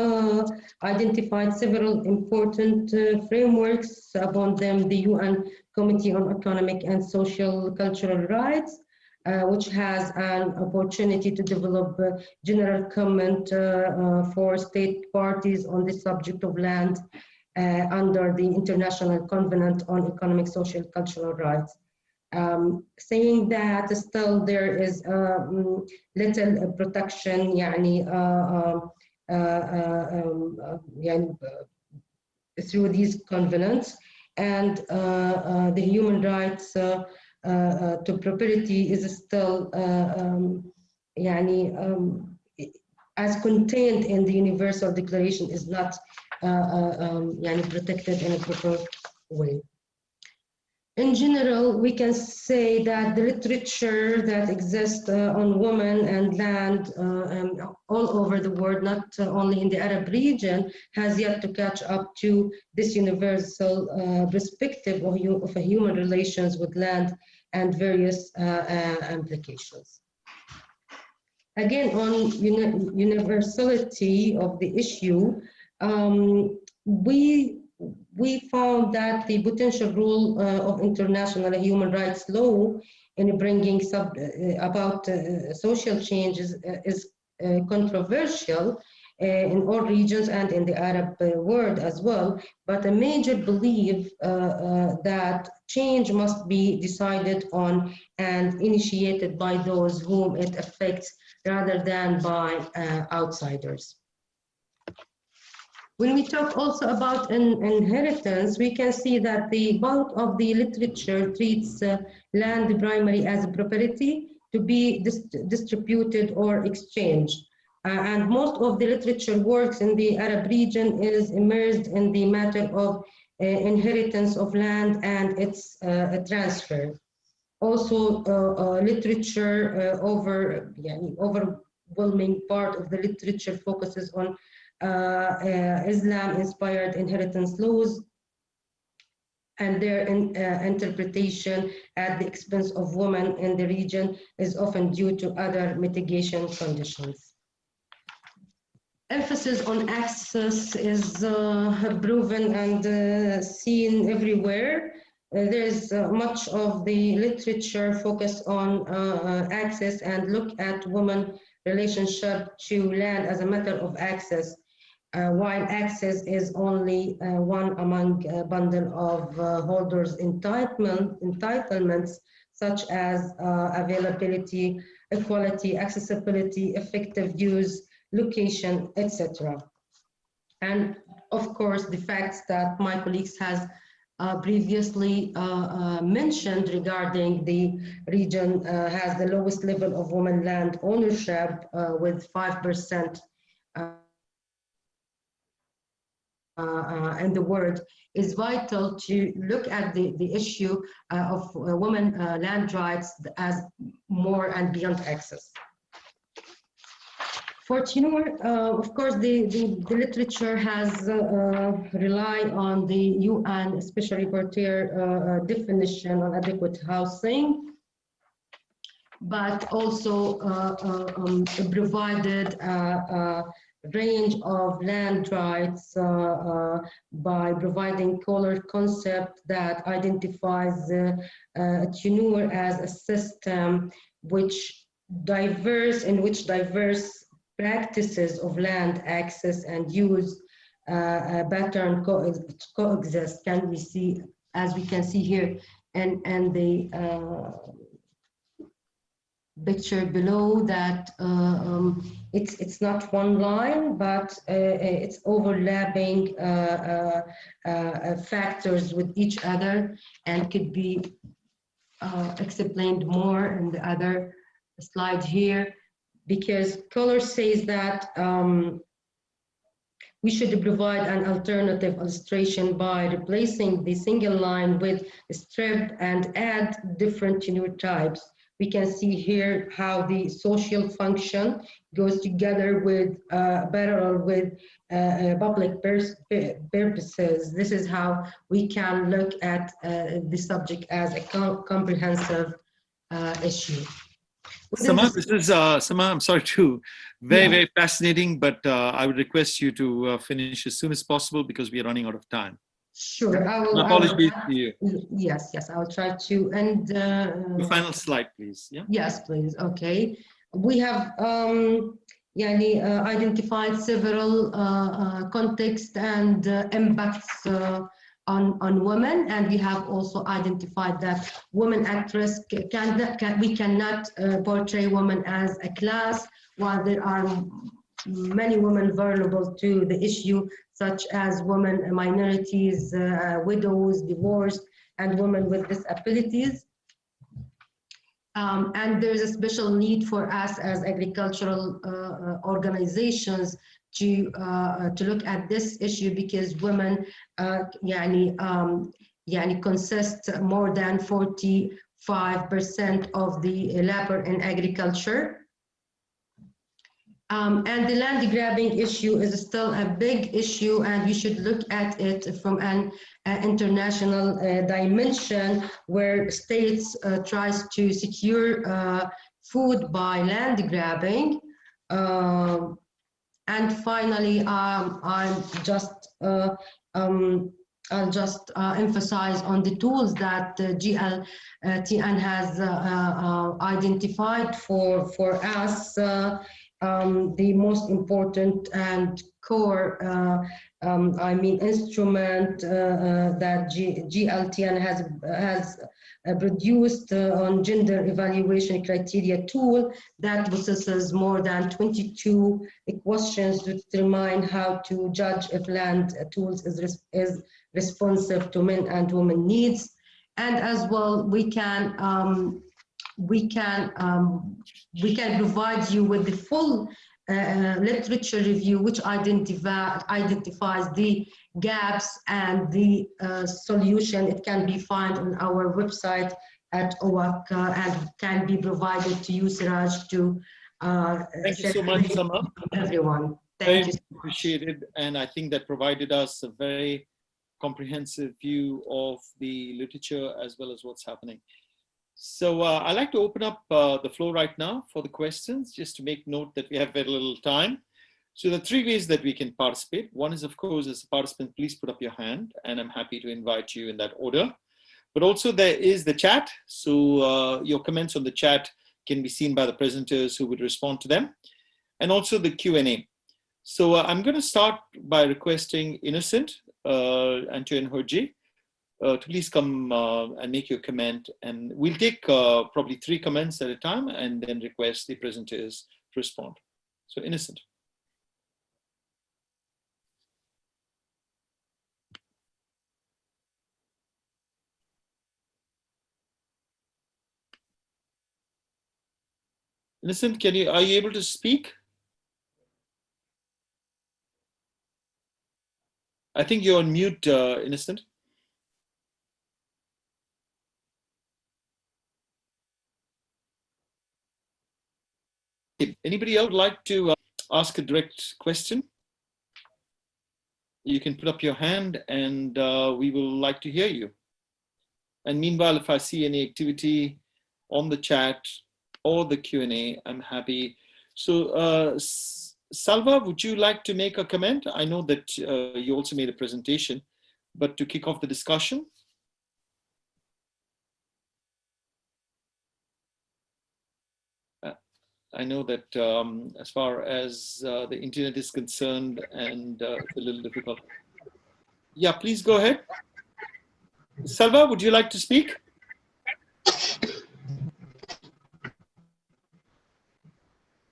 identified several important frameworks. Among them, the UN Committee on Economic and Social Cultural Rights, which has an opportunity to develop general comment for state parties on the subject of land under the International Covenant on Economic, Social, Cultural Rights. Saying that still there is little protection through these covenants, and the human rights to property is still as contained in the Universal Declaration is not protected in a proper way. In general, we can say that the literature that exists on women and land all over the world, not only in the Arab region, has yet to catch up to this universal perspective of human relations with land and various implications. Again, on universality of the issue, we found that the potential role of international human rights law in bringing about social changes is controversial in all regions and in the Arab world as well, but a major belief that change must be decided on and initiated by those whom it affects rather than by outsiders. When we talk also about inheritance, we can see that the bulk of the literature treats land primarily as a property to be distributed or exchanged. And most of the literature works in the Arab region is immersed in the matter of inheritance of land and its transfer. Also, literature overwhelming part of the literature focuses on Islam-inspired inheritance laws and their interpretation at the expense of women in the region is often due to other mitigation conditions. Emphasis on access is proven and seen everywhere. There's much of the literature focused on access and look at women's relationship to land as a matter of access. While access is only one among a bundle of holders' entitlements, such as availability, equality, accessibility, effective use, location, etc. And of course, the facts that my colleagues has previously mentioned regarding the region has the lowest level of women land ownership with 5% in the world, is vital to look at the issue of women land rights as more and beyond access. For Tenure, of course, the literature has relied on the UN Special Rapporteur definition of adequate housing, but also provided a range of land rights by providing color concept that identifies Tenure as a system which diverse practices of land access and use pattern coexist. Can we see, as we can see here, and the picture below that it's not one line, but it's overlapping factors with each other, and could be explained more in the other slide here, because color says that we should provide an alternative illustration by replacing the single line with a strip and add different tenure types. We can see here how the social function goes together with parallel with public purposes. This is how we can look at the subject as a comprehensive issue. Sama, this is Sama. I'm sorry to very fascinating, but I would request you to finish as soon as possible because we are running out of time. Sure, I will. Apologies to you. Yes, I will try to. And the final slide, please. Yeah. Yes, please. Okay, we have identified several contexts and impacts on women, and we have also identified that women at risk we cannot portray women as a class, while there are many women vulnerable to the issue, such as women, minorities, widows, divorced, and women with disabilities. And there's a special need for us as agricultural organizations to look at this issue, because women consist more than 45% of the labor in agriculture. And the land grabbing issue is still a big issue, and we should look at it from an international dimension, where states tries to secure food by land grabbing. And finally, I'll just emphasize on the tools that GLTN has identified for us. The most important and core, instrument that GLTN has produced on gender evaluation criteria tool that processes more than 22 questions to determine how to judge if land tools is responsive to men and women needs. And as well, we can provide you with the full literature review, which identifies the gaps and the solution. It can be found on our website at OWAC and can be provided to you, Siraj, to thank you so much, Sama. Everyone. Thank you. Appreciated, and I think that provided us a very comprehensive view of the literature as well as what's happening. So I'd like to open up the floor right now for the questions, just to make note that we have very little time. So the three ways that we can participate. One is, of course, as a participant, please put up your hand, and I'm happy to invite you in that order. But also there is the chat. So your comments on the chat can be seen by the presenters who would respond to them, and also the Q&A. So I'm going to start by requesting Innocent and Herji to please come and make your comment, and we'll take probably 3 comments at a time and then request the presenters to respond. So Innocent. Innocent, are you able to speak? I think you're on mute, Innocent. Anybody else would like to ask a direct question? You can put up your hand and we will like to hear you. And meanwhile, if I see any activity on the chat or the Q&A, I'm happy. So Salva, would you like to make a comment? I know that you also made a presentation, but to kick off the discussion. I know that as far as the internet is concerned, and it's a little difficult. Yeah, please go ahead. Salva, would you like to speak?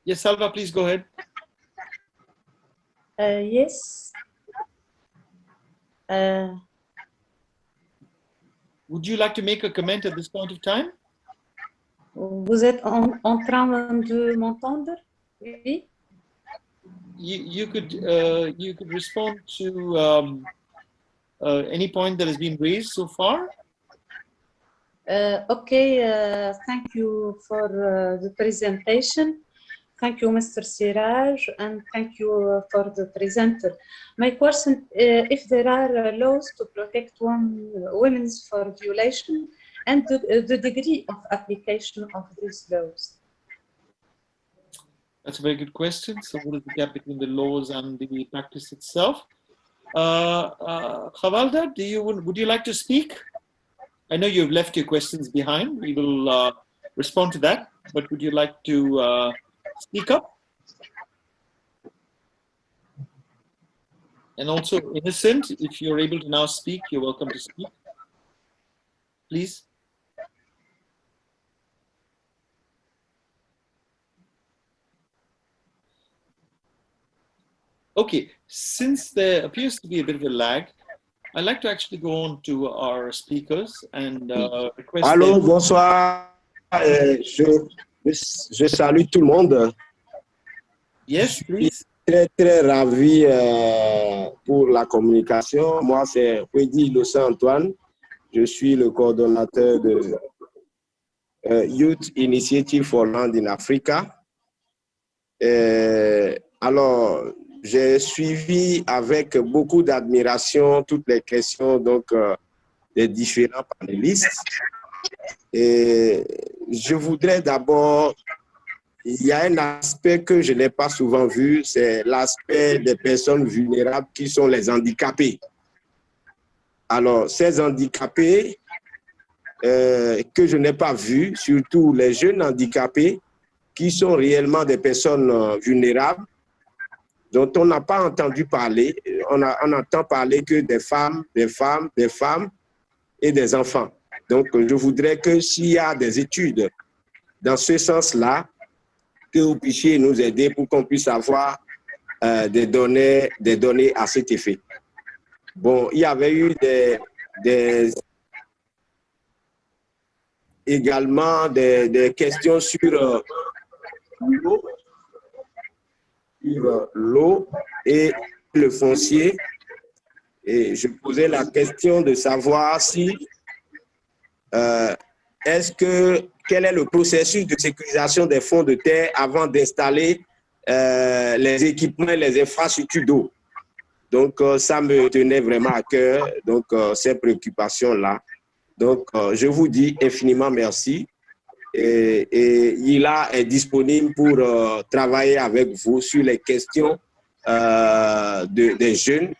Yes, Salva, please go ahead. Yes. Would you like to make a comment at this point of time? Vous êtes en train de m'entendre? Oui. You could respond to any point that has been raised so far. Okay, thank you for the presentation. Thank you, Mr. Siraj, and thank you for the presenter. My question, if there are laws to protect women for violation, and the degree of application of these laws? That's a very good question. So what is the gap between the laws and the practice itself? Khawalda, would you like to speak? I know you've left your questions behind. We will respond to that, but would you like to speak up? And also, Innocent, if you're able to now speak, you're welcome to speak. Please. Okay, since there appears to be a bit of a lag, I'd like to actually go on to our speakers and request. Allô, bonsoir. Je salue tout le monde. Yes, please. Très, très ravi pour la communication. Moi, c'est Wedi Losa-Antoine. Je suis le coordonnateur de Youth Initiative for Land in Africa. Alors, j'ai suivi avec beaucoup d'admiration toutes les questions des différents panélistes. Et je voudrais d'abord, il y a un aspect que je n'ai pas souvent vu, c'est l'aspect des personnes vulnérables qui sont les handicapés. Alors, ces handicapés que je n'ai pas vus, surtout les jeunes handicapés, qui sont réellement des personnes vulnérables, dont on n'a pas entendu parler. On n'entend parler que des femmes et des enfants. Donc, je voudrais que s'il y a des études dans ce sens-là, que vous puissiez nous aider pour qu'on puisse avoir des données à cet effet. Bon, il y avait eu également des questions sur l'eau et le foncier. Et je posais la question de savoir si quel est le processus de sécurisation des fonds de terre avant d'installer les équipements et les infrastructures d'eau. Donc, ça me tenait vraiment à cœur, donc ces préoccupations-là. Donc, je vous dis infiniment merci. Et Yila est disponible pour travailler avec vous sur les questions des jeunes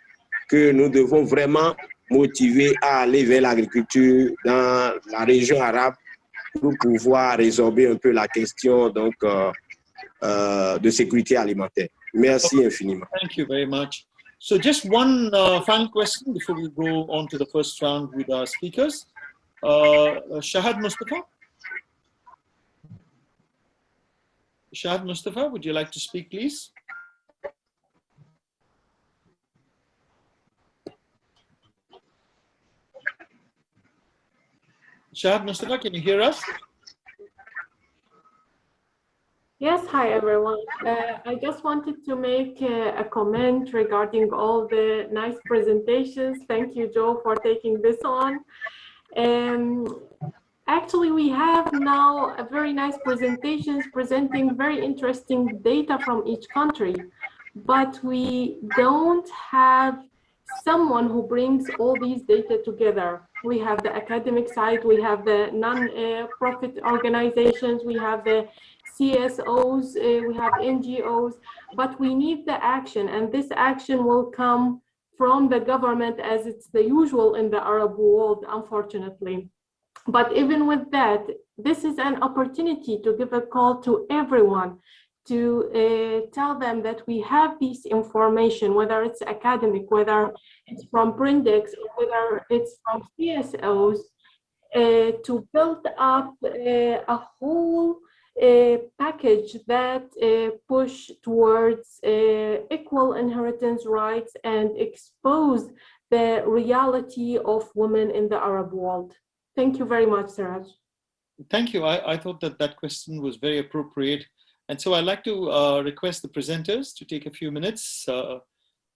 que nous devons vraiment motiver à aller vers l'agriculture dans la région arabe pour pouvoir résorber un peu la question de sécurité alimentaire. Merci infiniment. Thank you very much. So just one final question before we go on to the first round with our speakers. Shahad Mustafa? Shahad Mustafa, would you like to speak, please? Shahad Mustafa, can you hear us? Yes, hi everyone. I just wanted to make a comment regarding all the nice presentations. Thank you, Joe, for taking this on. Actually, we have now a very nice presentations presenting very interesting data from each country, but we don't have someone who brings all these data together. We have the academic side, we have the non-profit organizations, we have the CSOs, we have NGOs, but we need the action, and this action will come from the government as it's the usual in the Arab world, unfortunately. But even with that, this is an opportunity to give a call to everyone to tell them that we have this information, whether it's academic, whether it's from Prindex, or whether it's from CSOs, to build up a whole package that push towards equal inheritance rights and expose the reality of women in the Arab world. Thank you very much, Siraj. Thank you. I thought that question was very appropriate. And so I'd like to request the presenters to take a few minutes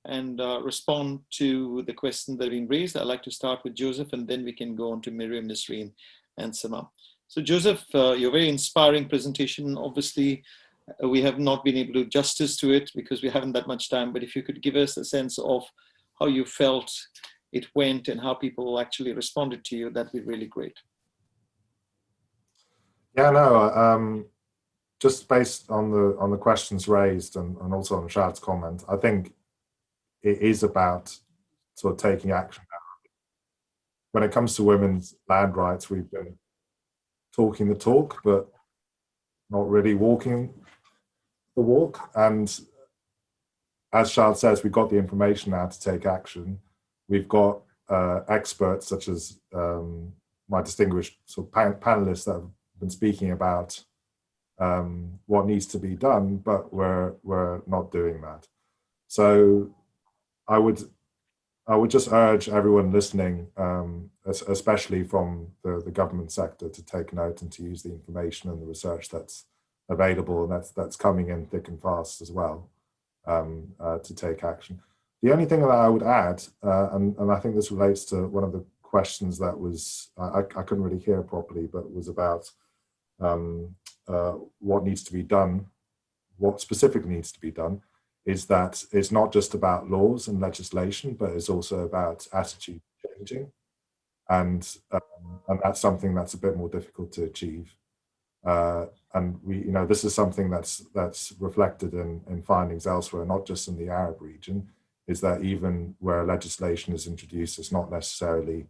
and respond to the questions that have been raised. I'd like to start with Joseph, and then we can go on to Miriam, Nisreen, and Sama. So Joseph, your very inspiring presentation. Obviously, we have not been able to do justice to it because we haven't that much time, but if you could give us a sense of how you felt it went and how people actually responded to you, that'd be really great. Yeah, no, just based on the questions raised and also on Shad's comment, I think it is about sort of taking action. When it comes to women's land rights, we've been talking the talk, but not really walking the walk. And as Shad says, we've got the information now to take action. We've got experts such as my distinguished sort of panelists that have been speaking about what needs to be done, but we're not doing that. So I would just urge everyone listening, especially from the government sector, to take note and to use the information and the research that's available and that's coming in thick and fast as well, to take action. The only thing that I would add, and I think this relates to one of the questions that was, I couldn't really hear properly, but was about what needs to be done, what specifically needs to be done, is that it's not just about laws and legislation, but it's also about attitude changing. And that's something that's a bit more difficult to achieve. And this is something that's reflected in findings elsewhere, not just in the Arab region, is that even where legislation is introduced, it's not necessarily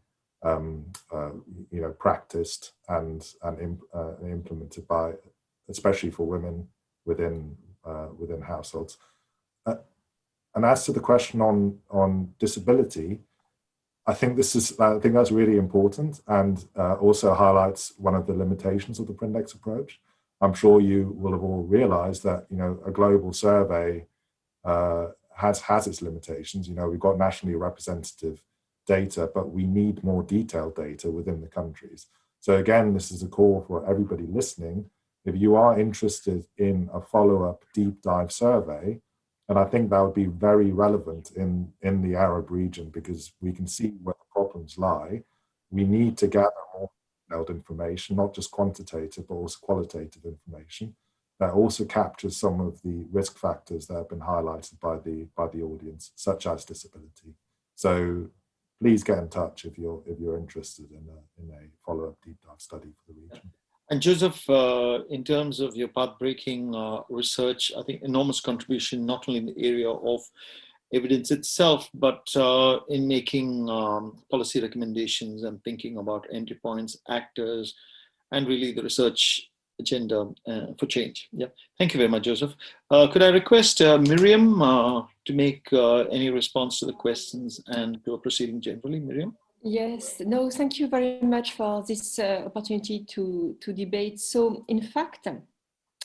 practiced and implemented by, especially for women within households. And as to the question on disability, I think that's really important, and also highlights one of the limitations of the Prindex approach. I'm sure you will have all realized that a global survey has its limitations. We've got nationally representative data, but we need more detailed data within the countries. So again, this is a call for everybody listening. If you are interested in a follow-up deep dive survey, and I think that would be very relevant in the Arab region, because we can see where the problems lie. We need to gather more detailed information, not just quantitative, but also qualitative information that also captures some of the risk factors that have been highlighted by the audience, such as disability. So please get in touch if you're interested in a follow-up deep dive study for the region. And Joseph, in terms of your path-breaking research, I think enormous contribution, not only in the area of evidence itself, but in making policy recommendations and thinking about entry points, actors, and really the research agenda for change. Yeah, thank you very much, Joseph. Could I request Miriam to make any response to the questions and to a proceeding generally, Miriam? Yes, no, thank you very much for this opportunity to debate. So in fact,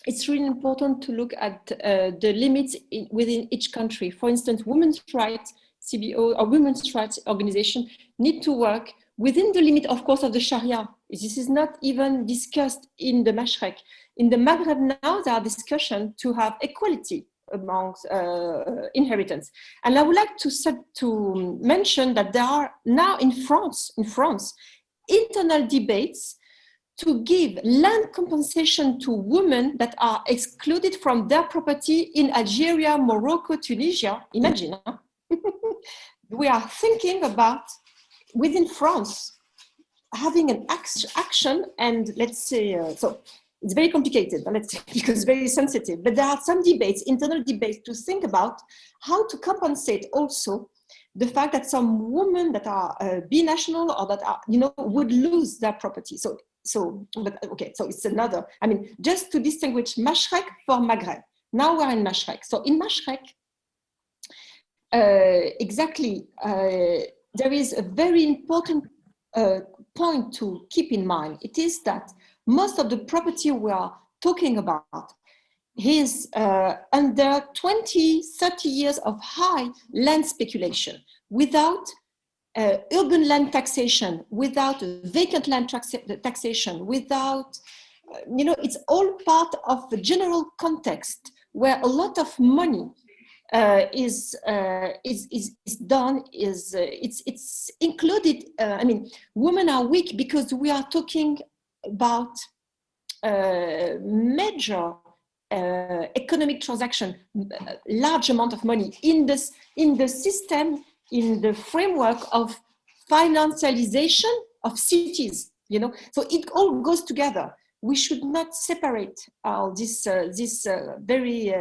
it's really important to look at the limits within each country. For instance, women's rights CBO or women's rights organization need to work within the limit, of course, of the Sharia. This is not even discussed in the Mashrek. In the Maghreb now, there are discussions to have equality amongst inheritance. And I would like to mention that there are now in France, internal debates to give land compensation to women that are excluded from their property in Algeria, Morocco, Tunisia. Imagine, huh? We are thinking about, within France, having an action, and let's say, so it's very complicated, let's say, because it's very sensitive, but there are some debates, internal debates, to think about how to compensate also the fact that some women that are binational or that are, would lose their property. But okay, so it's another, I mean, just to distinguish Mashrek for Maghreb. Now we're in Mashrek. So in Mashrek, exactly, there is a very important point to keep in mind. It is that most of the property we are talking about is under 20, 30 years of high land speculation, without urban land taxation, without vacant land taxation, without, it's all part of the general context where a lot of money is done, it's included. I mean, women are weak because we are talking about major economic transaction, large amount of money in the system, in the framework of financialization of cities, so it all goes together. We should not separate this very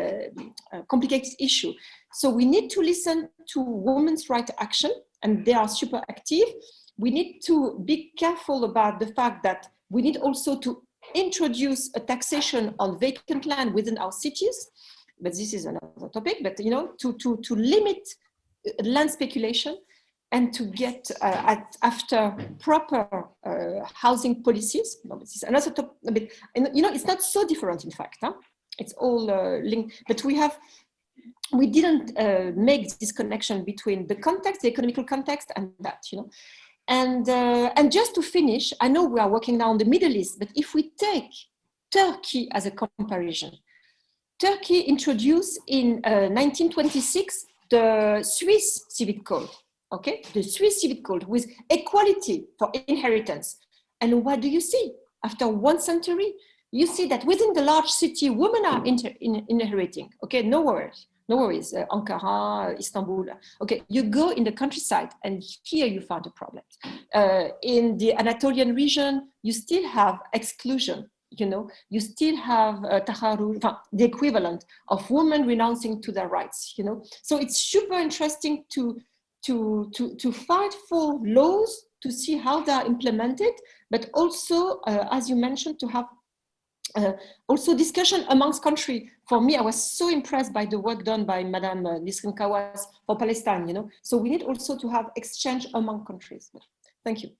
complicated issue. So we need to listen to women's rights action, and they are super active. We need to be careful about the fact that we need also to introduce a taxation on vacant land within our cities, but this is another topic. But to limit land speculation and to get after proper housing policies. This is another topic. It's not so different, in fact. Huh? It's all linked. But we didn't make this connection between the context, the economical context, and that. And just to finish, I know we are working now on the Middle East, but if we take Turkey as a comparison, Turkey introduced in 1926 the Swiss Civic Code, okay? The Swiss Civic Code with equality for inheritance. And what do you see? After 1 century, you see that within the large city, women are inheriting, okay? No worries. No worries, Ankara, Istanbul. Okay, you go in the countryside and here you find a problem. In the Anatolian region, you still have exclusion, you still have the equivalent of women renouncing to their rights, So it's super interesting to fight for laws, to see how they are implemented, but also, as you mentioned, to have also discussion amongst countries. For me, I was so impressed by the work done by Madame Nisrin Kawas for Palestine, So we need also to have exchange among countries. Thank you.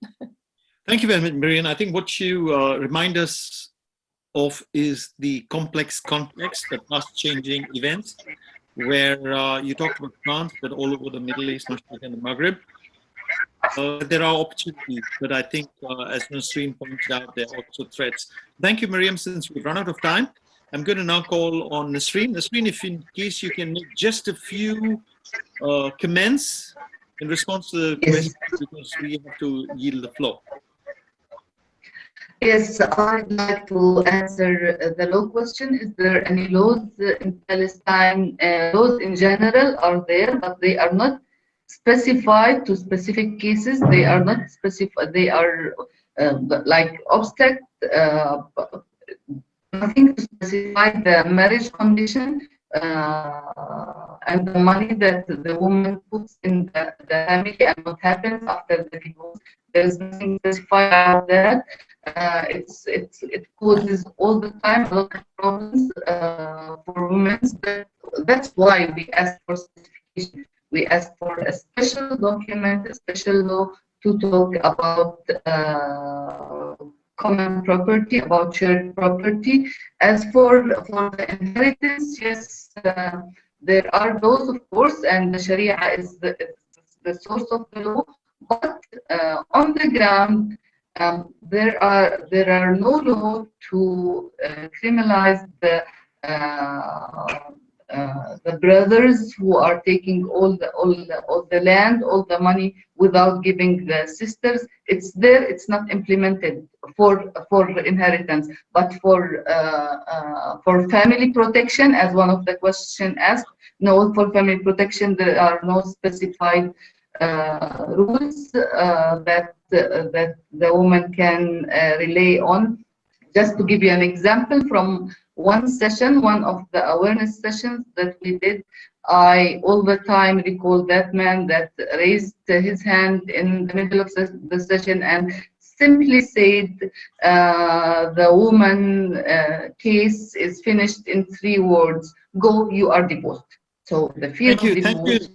Thank you very much, Marianne. I think what you remind us of is the complex context, the fast-changing events, where you talked about France, but all over the Middle East, and the Maghreb. There are opportunities, but I think, as Nasreen pointed out, there are also threats. Thank you, Miriam. Since we've run out of time, I'm going to now call on Nasreen. Nasreen, if in case you can make just a few comments in response to the question, because we have to yield the floor. Yes, I'd like to answer the law question. Is there any laws in Palestine? Laws in general are there, but they are not specified to specific cases. They are not specified. They are like obstacle, nothing to specify the marriage condition and the money that the woman puts in the family and what happens after the divorce. There is nothing specified about that. It causes all the time a lot of problems for women. That's why we ask for specification. We ask for a special document, a special law to talk about common property, about shared property. As for the inheritance, yes, there are those, of course, and the Sharia is the source of the law. But on the ground, there are no law to criminalize the brothers who are taking all the land, all the money without giving the sisters. It's there. It's not implemented for inheritance, but for family protection, as one of the question asked. No, for family protection there are no specified rules that the woman can rely on. Just to give you an example from one session, one of the awareness sessions that we did, I all the time recall that man that raised his hand in the middle of the session and simply said, the woman case is finished in 3 words: go, you are divorced. So the fear of divorce.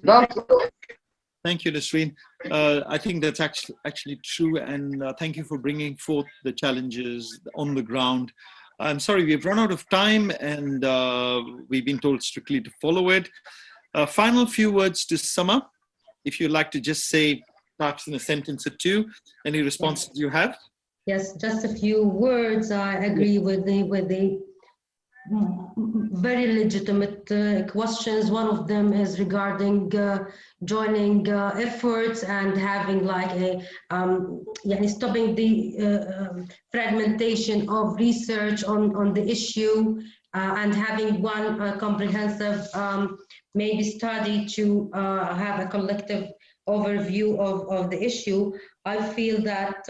Thank you, Nasreen. I think that's actually true, and thank you for bringing forth the challenges on the ground. I'm sorry, we've run out of time, and we've been told strictly to follow it. Final few words to sum up. If you'd like to just say, perhaps in a sentence or two, any responses you have? Yes, just a few words. I agree with the very legitimate questions. One of them is regarding joining efforts and having like a stopping the fragmentation of research on the issue, and having one comprehensive maybe study to have a collective overview of the issue. I feel that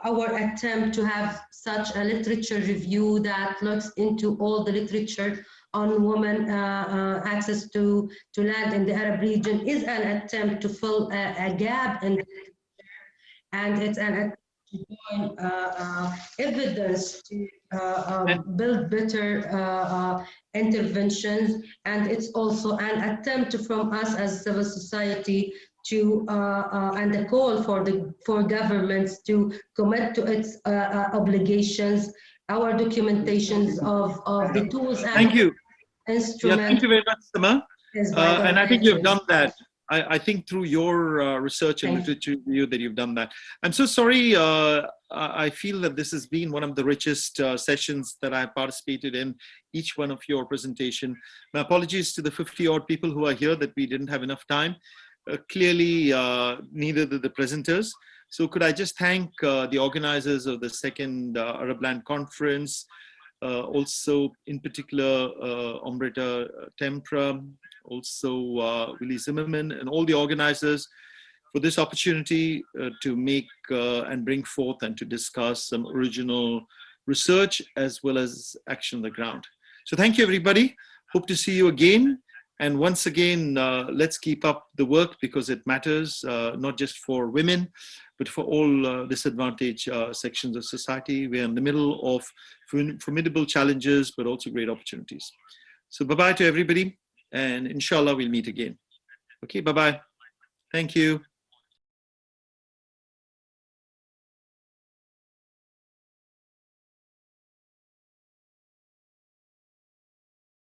our attempt to have such a literature review that looks into all the literature on women access to land in the Arab region is an attempt to fill a gap in, and it's an attempt to join evidence to build better interventions, and it's also an attempt from us as civil society to and a call for governments to commit to its obligations, our documentations of the tools and thank you. instruments. Yeah, thank you very much, Sama. And I think you've done that. I think through your research and literature review that you've done that. I'm so sorry. I feel that this has been one of the richest sessions that I've participated in, each one of your presentation. My apologies to the 50-odd people who are here that we didn't have enough time. Clearly, neither did the presenters. So could I just thank the organizers of the second Arab Land Conference, also in particular Ombrita Tempra, also Willie Zimmerman, and all the organizers for this opportunity to make and bring forth and to discuss some original research as well as action on the ground. So thank you, everybody. Hope to see you again. And once again, let's keep up the work because it matters, not just for women, but for all disadvantaged sections of society. We are in the middle of formidable challenges, but also great opportunities. So bye-bye to everybody. And inshallah, we'll meet again. Okay, bye-bye. Thank you.